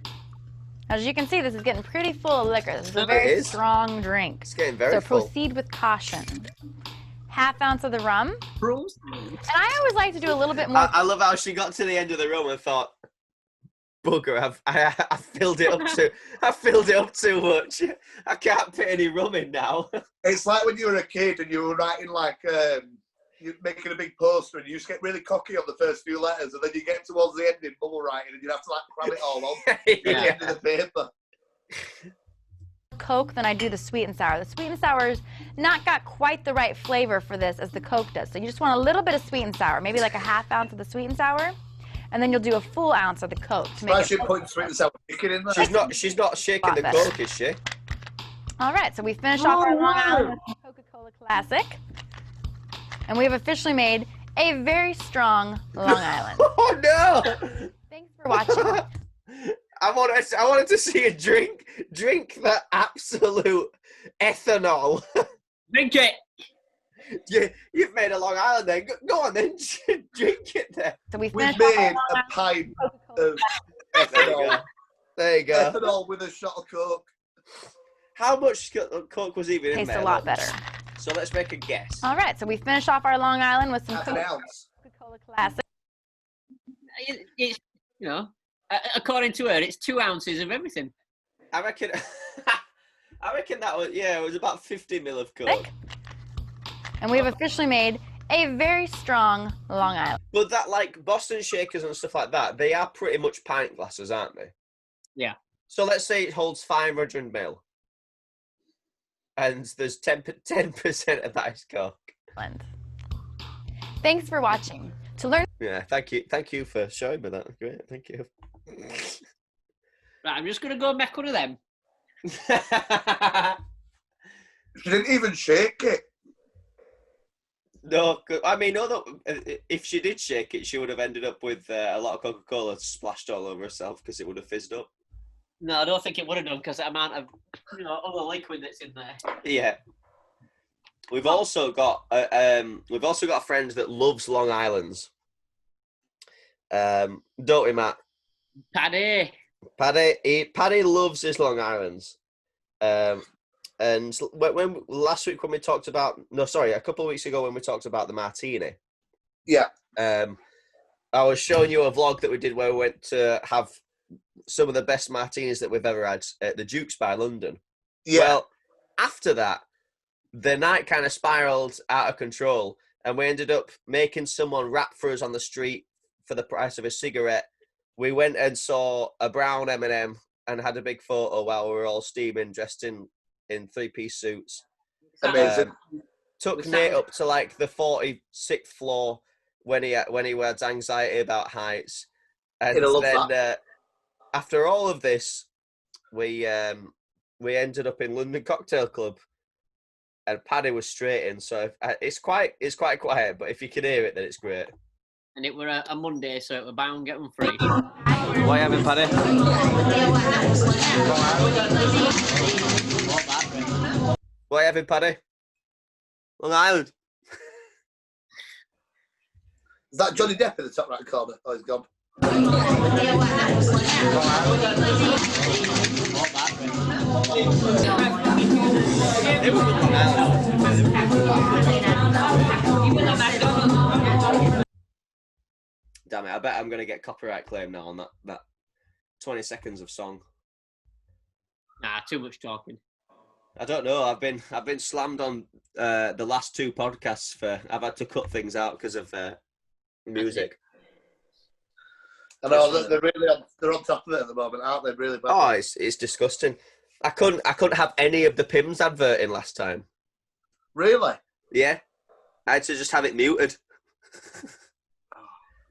As you can see, this is getting pretty full of liquor. This is a It very is. strong drink. It's getting very So full. proceed with caution. 1/2 ounce of the rum. Bros. And I always like to do a little bit more. I love how she got to the end of the room and thought, "Bugger! I filled it up too. I filled it up too much. I can't put any rum in now." It's like when you were a kid and you were writing you're making a big poster and you just get really cocky on the first few letters and then you get towards the ending bubble writing and you have to cram it all on at the end of the paper. Coke than I do the sweet and sour. The sweet and sour's not got quite the right flavor for this as the Coke does. So you just want a little bit of sweet and sour, maybe like a 1/2 ounce of the sweet and sour, and then you'll do a full ounce of the Coke to make I it. should put sweet and sour chicken in there. She's not shaking Lot the better. Coke, is she? All right, so we finished off our Long Island with some Coca-Cola Classic, and we have officially made a very strong Long Island. Oh no! Thanks for watching. I wanted to see a drink that absolute ethanol. Drink it. You've made a Long Island then. Go on then, drink it then. So we We've finished off our made Long a Island pint with Coca-Cola. of There you go. ethanol. There you go. Ethanol with a shot of Coke. How much Coke was even in Tastes there? a lot better. So let's make a guess. All right, so we finished off our Long Island with some 1/2 ounce. Coca-Cola Classic. It's, according to her, it's 2 ounces of everything. I reckon. I reckon that was it was about 50 ml of Coke. And we have officially made a very strong Long Island. But that like Boston Shakers and stuff like that, they are pretty much pint glasses, aren't they? Yeah. So let's say it holds 500 ml, and there's 10% of that is Coke. Thanks for watching. To learn Yeah, thank you for showing me that. Great, thank you. Right, I'm just going to go and make one of them. She didn't even shake it. No, I mean, if she did shake it, she would have ended up with a lot of Coca-Cola splashed all over herself because it would have fizzed up. No, I don't think it would have done because the amount of other liquid that's in there. Yeah. We've also got a friend that loves Long Islands. Don't we, Matt? Paddy. Paddy loves his Long Islands. And when last week when we talked about a couple of weeks ago when we talked about the martini. Yeah. I was showing you a vlog that we did where we went to have some of the best martinis that we've ever had at the Duke's by London. Yeah. Well, after that, the night kind of spiraled out of control, and we ended up making someone rap for us on the street for the price of a cigarette. We went and saw a brown M&M and had a big photo while we were all steaming, dressed in 3-piece suits. Amazing. Took Nate up to like the 46th floor when he had anxiety about heights, and He'd have loved then that. after all of this, we ended up in London Cocktail Club, and Paddy was straight in. So it's quite quiet, but if you can hear it, then it's great. And it were a Monday, so it were bound get them free. What are you having, Paddy? What are you having, Paddy? Long Island. Is that Johnny Depp in the top right corner? Oh, he's gone. Damn it! I bet I'm gonna get copyright claim now on that 20 seconds of song. Nah, too much talking. I don't know. I've been slammed on the last 2 podcasts for. I've had to cut things out because of music. I know they're on top of it at the moment, aren't they? Really bad. Oh, it's disgusting. I couldn't have any of the Pimm's advert in last time. Really? Yeah, I had to just have it muted.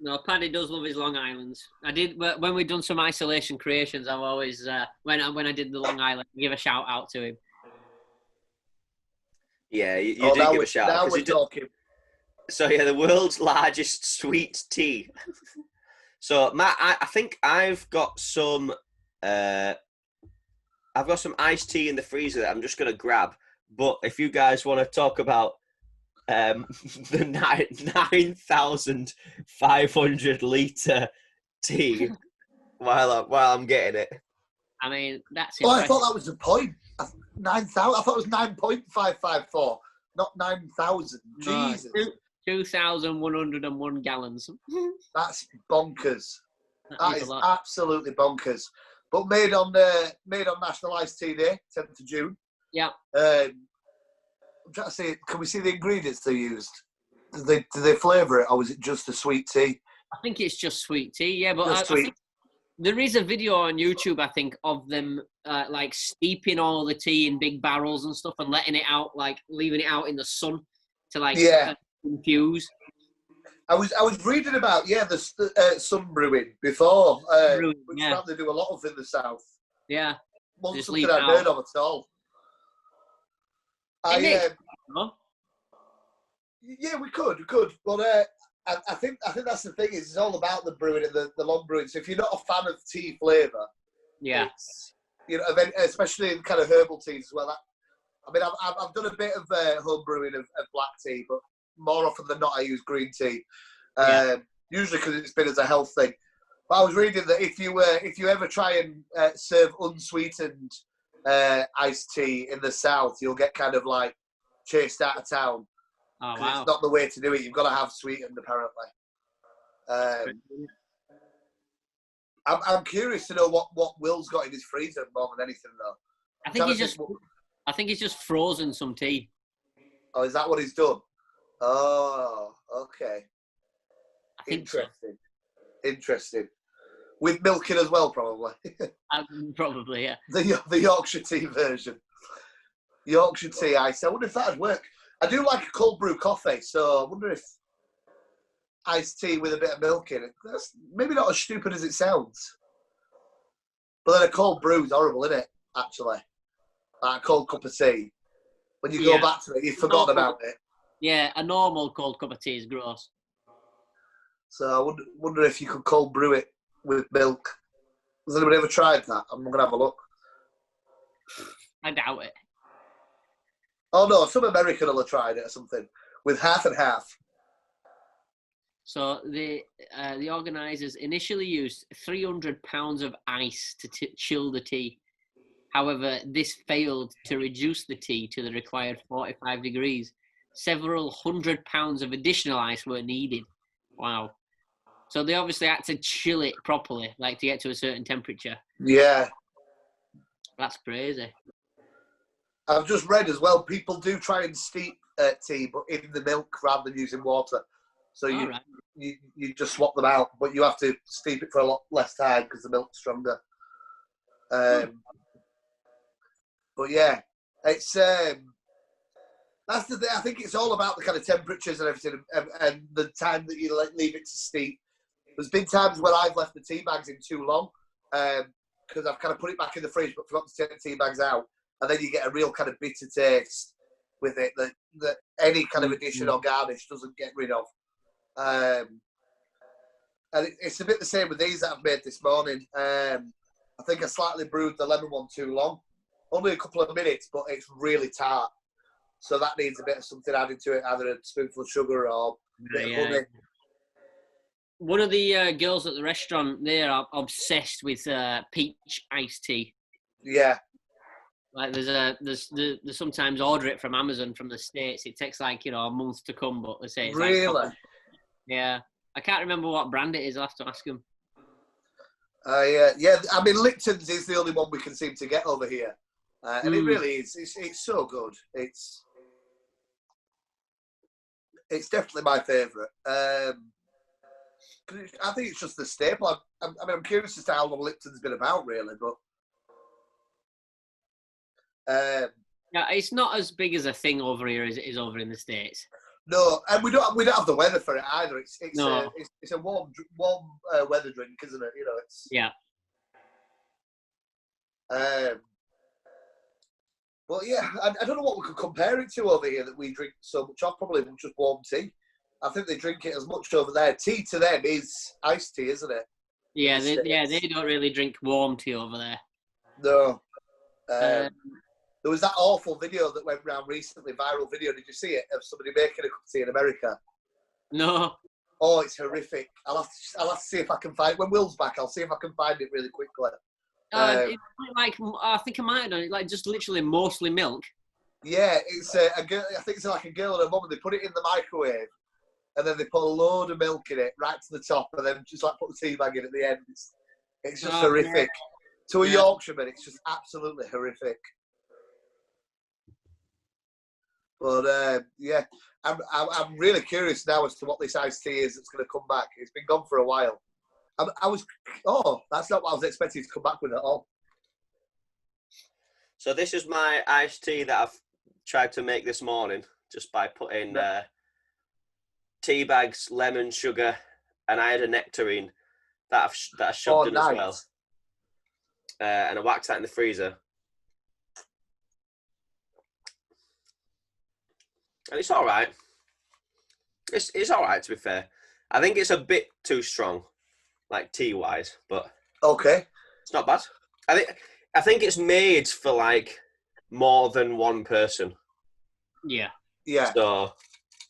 No, Paddy does love his Long Islands. I did when we've done some isolation creations. I've always when I did the Long Island, give a shout out to him. Yeah, you did give a shout out. Now we're talking. So yeah, the world's largest sweet tea. So Matt, I think I've got some iced tea in the freezer that I'm just gonna grab. But if you guys want to talk about the 9,500 litre tea while I'm getting it. I mean, that's. Oh, I thought that was the point. 9,000. I thought it was 9.554, not 9,000. Jesus. 2,101 gallons. That's bonkers. That is a lot. absolutely bonkers. But made on National Iced Tea Day, 10th of June. Yeah. I'm trying to see. Can we see the ingredients they used? Do they flavour it, or was it just a sweet tea? I think it's just sweet tea. Yeah, but Just I sweet. think there is a video on YouTube, I think, of them like steeping all the tea in big barrels and stuff and letting it out, like leaving it out in the sun to like infuse. I was reading about the sun brewing before, which apparently they do a lot of in the south. Yeah, Wasn't something I'd heard of at all. Yeah, we could, but I think that's the thing. Is it's all about the brewing and the long brewing. So if you're not a fan of tea flavour, it's, especially in kind of herbal teas as well. I mean, I've done a bit of home brewing of black tea, but more often than not, I use green tea. Usually because it's been as a health thing. But I was reading that if you ever try and serve unsweetened iced tea in the south, you'll get kind of like chased out of town. Oh, wow. It's not the way to do it. You've got to have sweetened, apparently. I'm curious to know what Will's got in his freezer more than anything, though. I think he's just frozen some tea. Oh, is that what he's done? Oh, okay. I think so. Interesting. With milk in as well, probably. Probably, yeah. The Yorkshire tea version. Yorkshire tea ice. I wonder if that'd work. I do like a cold brew coffee, so I wonder if iced tea with a bit of milk in it. That's maybe not as stupid as it sounds. But then a cold brew is horrible, isn't it, actually? Like a cold cup of tea. When you go back to it, you've forgotten about it. Yeah, a normal cold cup of tea is gross. So I wonder if you could cold brew it with milk. Has anybody ever tried that? I'm going to have a look. I doubt it. Oh, no, some American will have tried it or something. With half and half. So the organisers initially used 300 pounds of ice to chill the tea. However, this failed to reduce the tea to the required 45 degrees. Several 100 pounds of additional ice were needed. Wow. So they obviously had to chill it properly, like to get to a certain temperature. Yeah. That's crazy. I've just read as well, people do try and steep tea, but in the milk rather than using water. So you just swap them out, but you have to steep it for a lot less time because the milk's stronger. But yeah, it's that's the thing. I think it's all about the kind of temperatures and everything, and the time that you leave it to steep. There's been times where I've left the tea bags in too long because I've kind of put it back in the fridge but forgot to take the tea bags out, and then you get a real kind of bitter taste with it that any kind of addition or garnish doesn't get rid of. And it's a bit the same with these that I've made this morning. I think I slightly brewed the lemon one too long. Only a couple of minutes, but it's really tart. So that needs a bit of something added to it, either a spoonful of sugar or a bit of honey. one of the girls at the restaurant, they are obsessed with peach iced tea. Yeah. Like they sometimes order it from Amazon from the States. It takes like, a month to come, but they say it's Really? like, yeah. I can't remember what brand it is. I'll have to ask them. Yeah. I mean, Lipton's is the only one we can seem to get over here, and it really is. It's so good. It's definitely my favourite. I think it's just the staple. I'm curious as to how long Lipton's been about, really, but. Yeah, it's not as big as a thing over here as it is over in the States. No, and we don't have the weather for it either. It's a warm weather drink, isn't it? It's yeah. But yeah, I don't know what we could compare it to over here that we drink so much of. Probably just warm tea. I think they drink it as much over there. Tea to them is iced tea, isn't it? Yeah, they don't really drink warm tea over there. No. There was that awful video that went around recently, viral video. Did you see it, of somebody making a cup of tea in America? No. Oh, it's horrific. I'll have to see if I can find it. When Will's back, I'll see if I can find it really quickly. It's like, I think I might have done it, like just literally mostly milk. Yeah, it's a girl. I think it's like a girl and a mum, and they put it in the microwave, and then they put a load of milk in it right to the top, and then just like put the tea bag in at the end. It's just horrific. Yeah. To a Yorkshireman, it's just absolutely horrific. But yeah, I'm really curious now as to what this iced tea is that's going to come back. It's been gone for a while. That's not what I was expecting to come back with at all. So this is my iced tea that I've tried to make this morning, just by putting tea bags, lemon, sugar, and I had a nectarine that I shoved in as well. And I whacked that in the freezer. And it's all right. It's all right, to be fair. I think it's a bit too strong, like tea-wise, but okay, it's not bad. I think it's made for like more than one person. Yeah. Yeah. So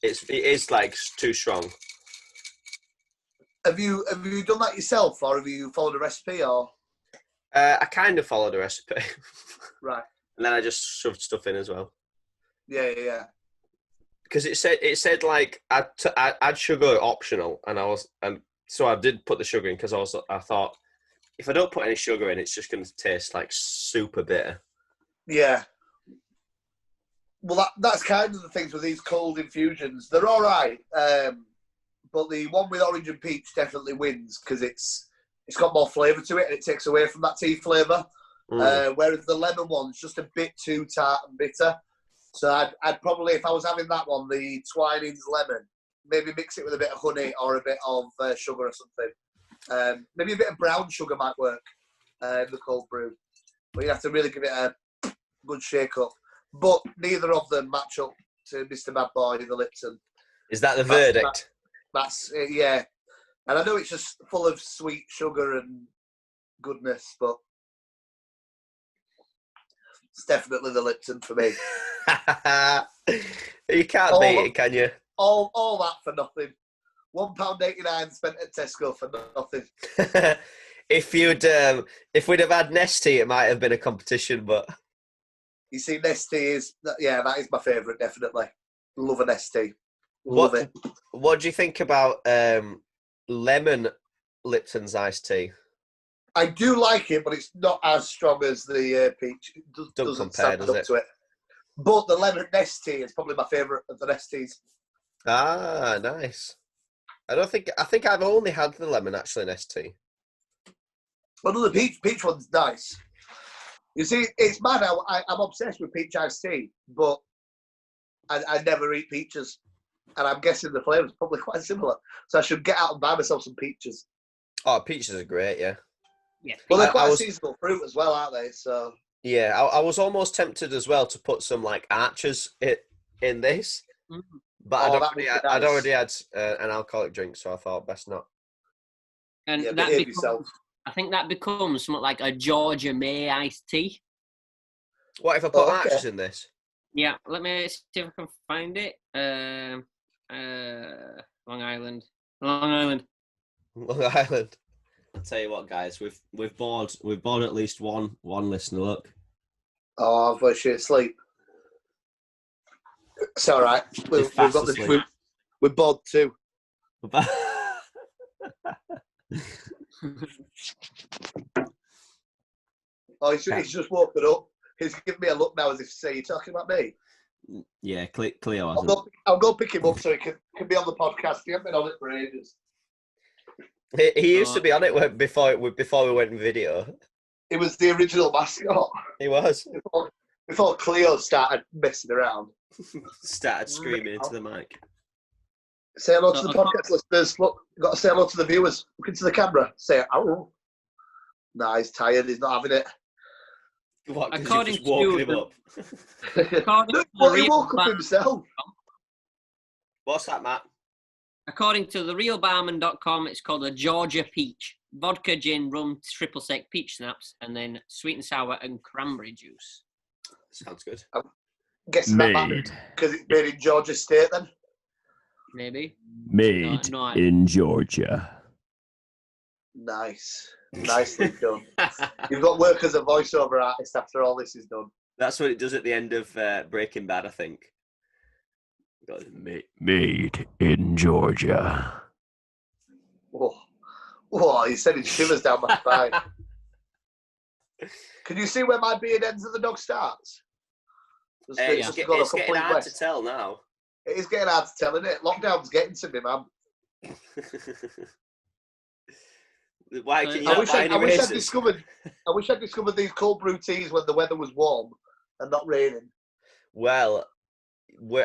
it is like too strong. Have you done that yourself, or have you followed a recipe, or? I kind of followed a recipe. Right. And then I just shoved stuff in as well. Yeah. Because it said like add sugar optional, and so I did put the sugar in because I thought if I don't put any sugar in, it's just going to taste like super bitter. Yeah. Well, that's kind of the things with these cold infusions. They're all right, but the one with orange and peach definitely wins because it's got more flavour to it and it takes away from that tea flavour. Whereas the lemon one's just a bit too tart and bitter. So I'd probably, if I was having that one, the Twinings lemon, maybe mix it with a bit of honey or a bit of sugar or something. Maybe a bit of brown sugar might work in the cold brew. But you have to really give it a good shake up. But neither of them match up to Mr. Bad Boy, the Lipton. Is that the verdict? That's yeah. And I know it's just full of sweet sugar and goodness, but it's definitely the Lipton for me. You can't beat it, can you? All that for nothing. £1.89 spent at Tesco for nothing. If we'd have had Nestea, it might have been a competition, but you see, Nestea that is my favourite, definitely. Love a Nestea. Love it. What do you think about lemon Lipton's iced tea? I do like it, but it's not as strong as the peach. It doesn't stand up to it. But the lemon Nestea is probably my favourite of the Nesteas. Ah, nice. I think I've only had the lemon actually Nestea. Well, no, the peach one's nice. You see, it's mad. I'm obsessed with peach iced tea, but I never eat peaches. And I'm guessing the flavour's probably quite similar. So I should get out and buy myself some peaches. Oh, peaches are great, yeah. Yeah. Well, they're quite a seasonal fruit as well, aren't they? So yeah, I was almost tempted as well to put some like Archers in this, but I'd already had an alcoholic drink, so I thought best not. And that becomes, I think that becomes something like a Georgia May iced tea. What if I put Archers in this? Yeah, let me see if I can find it. Long Island. Long Island. I'll tell you what, guys, we've bored at least one listener. Look. Oh, I've shit asleep. It's all right. We've fast got asleep. we're bored too. Oh, he's just woken up. He's giving me a look now as if to say, "You talking about me?" Yeah, Cleo hasn't. I'll go pick him up so he can be on the podcast. He hasn't been on it for ages. He used to be on it before we went in video. He was the original mascot. He was. Before Cleo started messing around. Started screaming into the mic. Say hello to the podcast listeners. Look, you've got to say hello to the viewers. Look into the camera. Say, "Oh." Nah, he's tired. He's not having it. What, because you just woken him up? No, he woke up himself. What's that, Matt? According to therealbarman.com, it's called a Georgia Peach. Vodka, gin, rum, triple sec, peach snaps, and then sweet and sour and cranberry juice. Sounds good. I'm guessing that because it's made in Georgia State then? Maybe. Made in Georgia. Nice. Nicely done. You've got work as a voiceover artist after all this is done. That's what it does at the end of Breaking Bad, I think. Made in Georgia. Whoa, he's sending shivers down my spine. Can you see where my beard ends and the dog starts? It's getting hard to tell now. It is getting hard to tell, isn't it? Lockdown's getting to me, man. Why can you I not buy any razors? I wish I'd discovered these cold brew teas when the weather was warm and not raining. Well,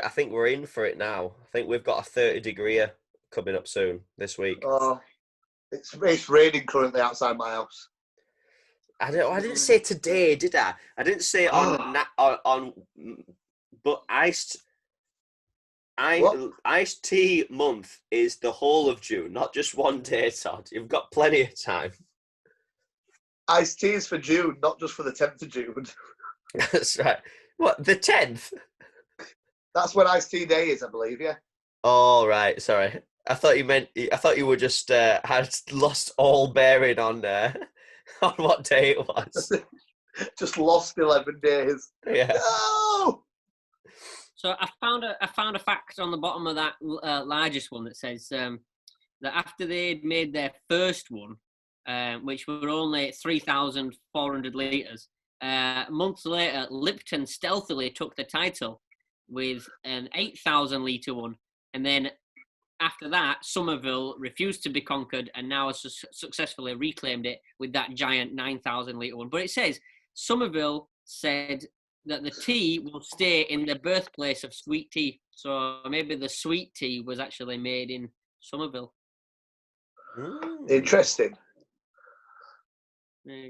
I think we're in for it now. I think we've got a 30-degree coming up soon this week. Oh, it's raining currently outside my house. I didn't say today, did I? I didn't say on but iced tea month is the whole of June, not just one day, Todd. You've got plenty of time. Iced tea is for June, not just for the 10th of June. That's right. What, the 10th? That's when iced tea day is, I believe, yeah. Oh, right. Sorry. I thought you were just had lost all bearing on what day it was. Just lost 11 days. Yeah. No! So I found a fact on the bottom of that largest one that says that after they'd made their first one, which were only 3,400 litres, months later, Lipton stealthily took the title with an 8,000 litre one. And then after that, Somerville refused to be conquered and now has successfully reclaimed it with that giant 9,000 litre one. But it says Somerville said that the tea will stay in the birthplace of sweet tea. So maybe the sweet tea was actually made in Somerville. Interesting.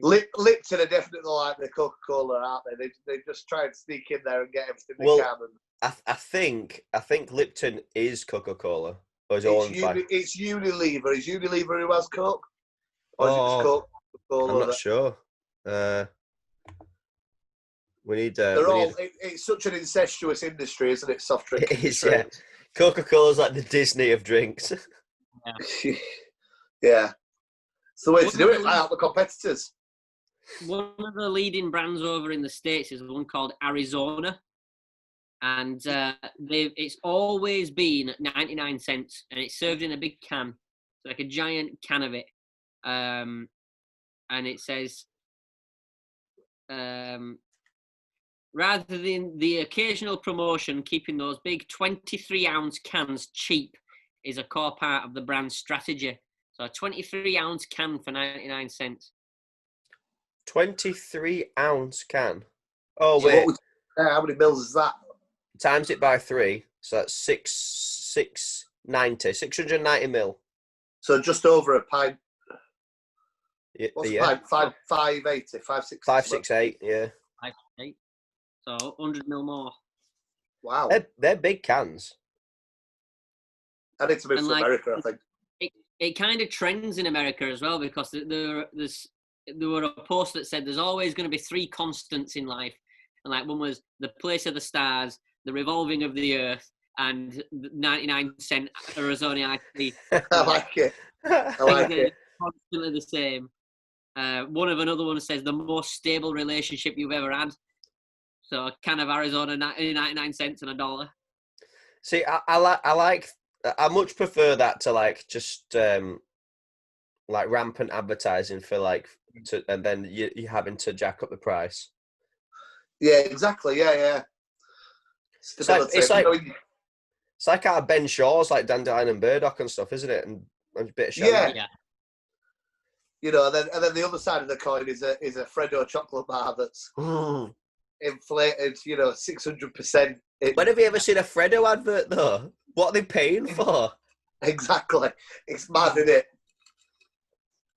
Lipton are definitely like the Coca-Cola, aren't they? They just try and sneak in there and get everything they can. And I think Lipton is Coca-Cola. Or is it's Unilever. Is Unilever who has Coke? Or is it just Coca-Cola? I'm not sure. We need. It's such an incestuous industry, isn't it? Soft drink. It is, yeah. Coca-Cola's like the Disney of drinks. Yeah. Yeah. It's the way to do it, like out the competitors. One of the leading brands over in the States is one called Arizona. And it's always been 99 cents. And it's served in a big can. It's like a giant can of it. And it says, rather than the occasional promotion, keeping those big 23-ounce cans cheap is a core part of the brand's strategy. So a 23-ounce can for 99 cents. 23-ounce can? Oh, wait. How many mils is that? Times it by 3, so that's 690 mil. So just over a pint. What's yeah. a pint? 580, 568, yeah. 568. So 100 mil more. Wow. They're big cans. I need to move to America, I think. It kind of trends in America as well, because there were a post that said there's always going to be 3 constants in life. And like one was the place of the stars, the revolving of the earth, and 99 cent Arizona iced tea. I like it. I like it. Constantly the same. Another one says the most stable relationship you've ever had. So a can of Arizona, 99 cents and $1. See, I much prefer that to like just like rampant advertising for like, and then you having to jack up the price. Yeah, exactly. Yeah. Stability. It's like our Ben Shaw's, like Dandelion and Burdock and stuff, isn't it? And a bit of Shanghai. Yeah. You know, and then the other side of the coin is a Freddo chocolate bar that's inflated. You know, 600%. When have you ever seen a Freddo advert though? What are they paying for? Exactly. It's mad, isn't it?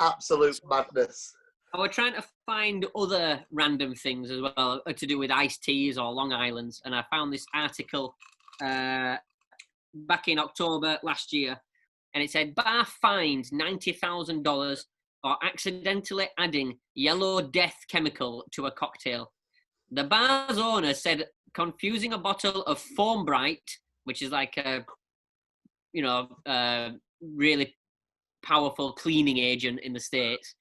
Absolute madness. I was trying to find other random things as well to do with iced teas or Long Islands, and I found this article back in October last year, and it said bar fined $90,000 for accidentally adding yellow death chemical to a cocktail. The bar's owner said confusing a bottle of Foam Bright, which is like a, really powerful cleaning agent in the States,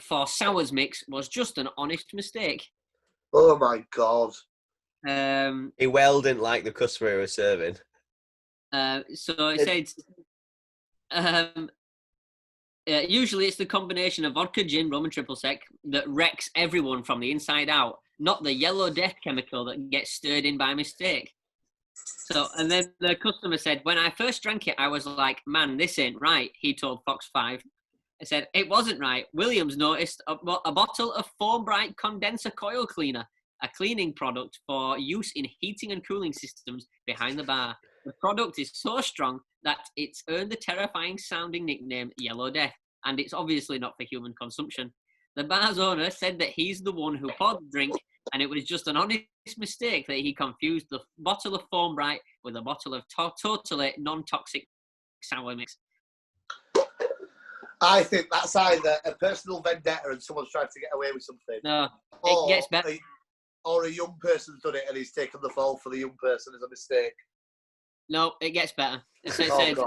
for Sours Mix was just an honest mistake. Oh my God. He well didn't like the customer he was serving. So it said, usually it's the combination of vodka, gin, rum, and triple sec that wrecks everyone from the inside out, not the yellow death chemical that gets stirred in by mistake. So, and then the customer said, when I first drank it, I was like, man, this ain't right, he told Fox 5. I said, it wasn't right. Williams noticed a bottle of Foam Bright condenser coil cleaner, a cleaning product for use in heating and cooling systems behind the bar. The product is so strong that it's earned the terrifying sounding nickname Yellow Death, and it's obviously not for human consumption. The bar's owner said that he's the one who poured the drink, and it was just an honest mistake that he confused the bottle of Foam Bright with a bottle of totally non-toxic sour mix. I think that's either a personal vendetta and someone's trying to get away with something. No, it gets better. Or a young person's done it and he's taken the fall for the young person as a mistake. No, it gets better. So it says,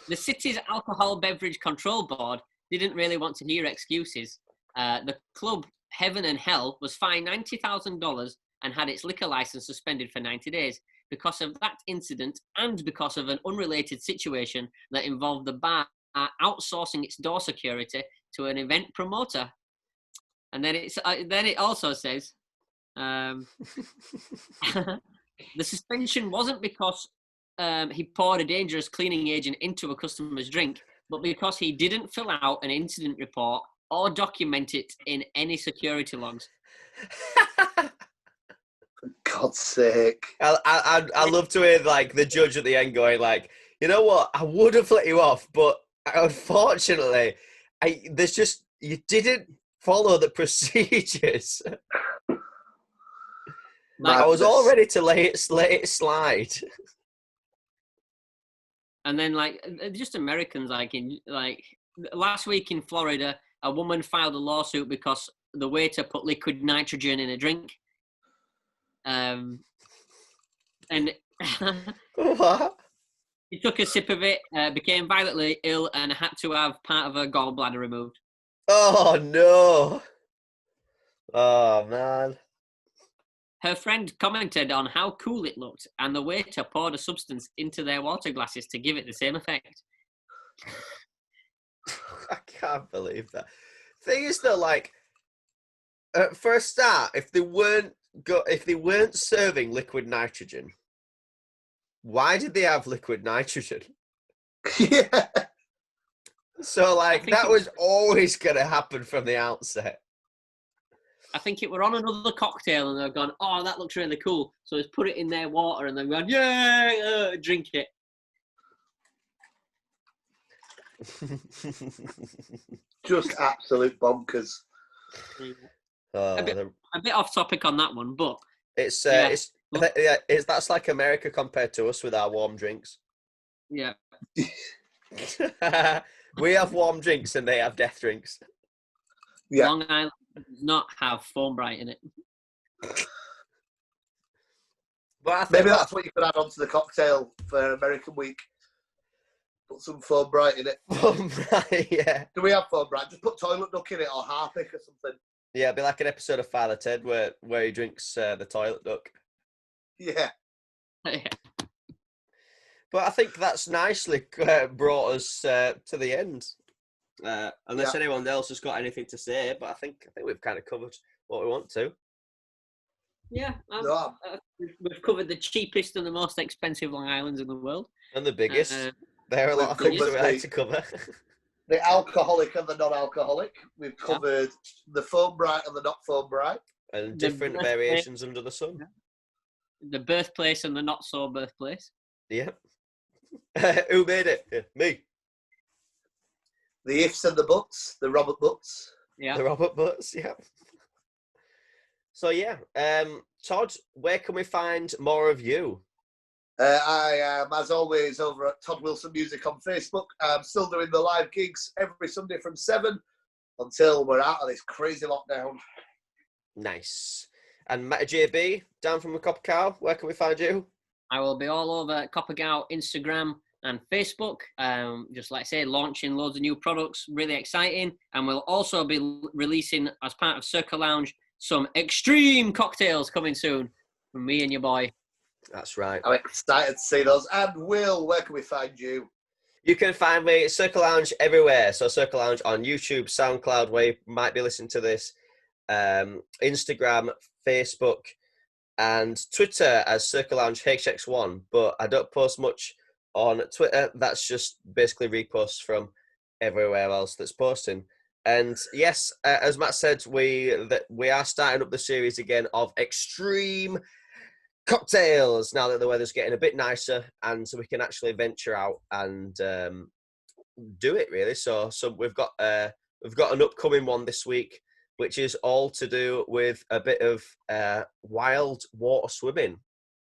the city's Alcohol Beverage Control Board didn't really want to hear excuses. The club Heaven and Hell was fined $90,000 and had its liquor license suspended for 90 days because of that incident and because of an unrelated situation that involved the bar outsourcing its door security to an event promoter. And then it also says the suspension wasn't because he poured a dangerous cleaning agent into a customer's drink, but because he didn't fill out an incident report or document it in any security logs. For God's sake. I love to hear like the judge at the end going like, you know what, I would have let you off, but unfortunately, you didn't follow the procedures. I was all ready to let it slide. And then, just Americans, last week in Florida, a woman filed a lawsuit because the waiter put liquid nitrogen in a drink. And What? he took a sip of it, became violently ill, and had to have part of her gallbladder removed. Oh, no. Oh, man. Her friend commented on how cool it looked, and the waiter poured a substance into their water glasses to give it the same effect. I can't believe that. Thing is, though, for a start, if they weren't serving liquid nitrogen, why did they have liquid nitrogen? Yeah. So, that was always going to happen from the outset. I think it were on another cocktail and they've gone, oh, that looks really cool. So it's put it in their water and they've gone, yeah, drink it. Just absolute bonkers. A bit off topic on that one, but that's like America compared to us with our warm drinks. Yeah. We have warm drinks and they have death drinks. Yeah. Long Island does not have Foam Bright in it. But maybe that's what you could add onto the cocktail for American Week. Put some foam bright in it. Right, yeah. Do we have foam bright? Just put toilet duck in it or Harpic or something. Yeah, it'd be like an episode of Father Ted where he drinks the toilet duck. Yeah. But I think that's nicely brought us to the end. Unless anyone else has got anything to say, but I think we've kind of covered what we want to. Yeah, No, we've covered the cheapest and the most expensive Long Islands in the world. And the biggest. There are a we've lot of things that we covered like to cover. the alcoholic and the non-alcoholic. We've covered the foam bright and the not foam bright. And different variations under the sun. The birthplace and the not so birthplace. Yeah. Who made it? Yeah, me. The ifs and the buts. The Robert Butts. Yeah. The Robert Butts, yeah. So yeah, Todd, where can we find more of you? I am, as always, over at Todd Wilson Music on Facebook. I'm still doing the live gigs every Sunday from 7 until we're out of this crazy lockdown. Nice. And Matt JB, down from the Copper Cow, where can we find you? I will be all over Copper Gow, Instagram and Facebook. Just like I say, launching loads of new products, really exciting. And we'll also be releasing, as part of Circle Lounge, some extreme cocktails coming soon from me and your boy. That's right. I'm excited to see those. And Will, where can we find you? You can find me at Circle Lounge everywhere. So Circle Lounge on YouTube, SoundCloud, where you might be listening to this, Instagram, Facebook, and Twitter as Circle Lounge HX1. But I don't post much on Twitter. That's just basically reposts from everywhere else that's posting. And yes, as Matt said, we are starting up the series again of extreme cocktails now that the weather's getting a bit nicer, and so we can actually venture out and do it really. So we've got an upcoming one this week, which is all to do with a bit of wild water swimming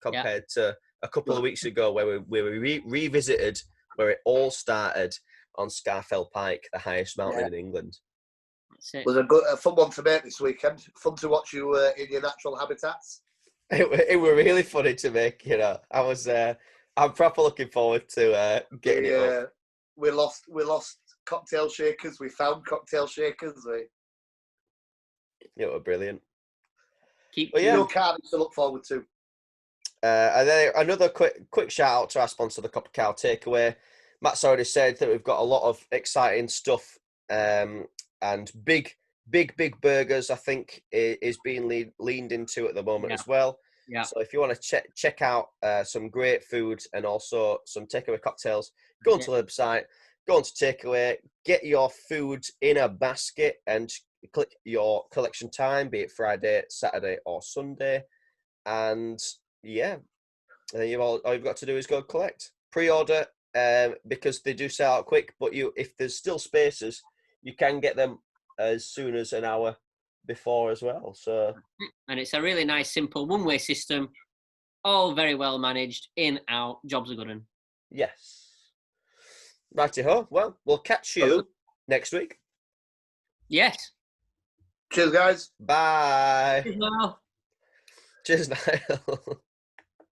compared to a couple of weeks ago where we revisited where it all started on Scafell Pike, the highest mountain in England. It was a fun one to make this weekend. Fun to watch you in your natural habitats. It were really funny to make, you know. I'm proper looking forward to getting it up. We lost cocktail shakers. We found cocktail shakers. It were brilliant. New cards to look forward to. And then another quick shout out to our sponsor, the Copper Cow Takeaway. Matt's already said that we've got a lot of exciting stuff, and big burgers, I think, is being leaned into at the moment as well. Yeah. So if you want to check out some great food and also some takeaway cocktails, go onto the website, go onto takeaway, get your food in a basket and click your collection time, be it Friday, Saturday or Sunday. And yeah, and then all you've got to do is go collect. Pre-order, because they do sell out quick, but if there's still spaces, you can get them as soon as an hour before as well. So, and it's a really nice, simple one-way system, all very well managed. In, out, jobs are good. And yes, righty-ho. Well, we'll catch you next week. Yes. Cheers, guys. Bye. Cheers, Niall. Cheers, Niall.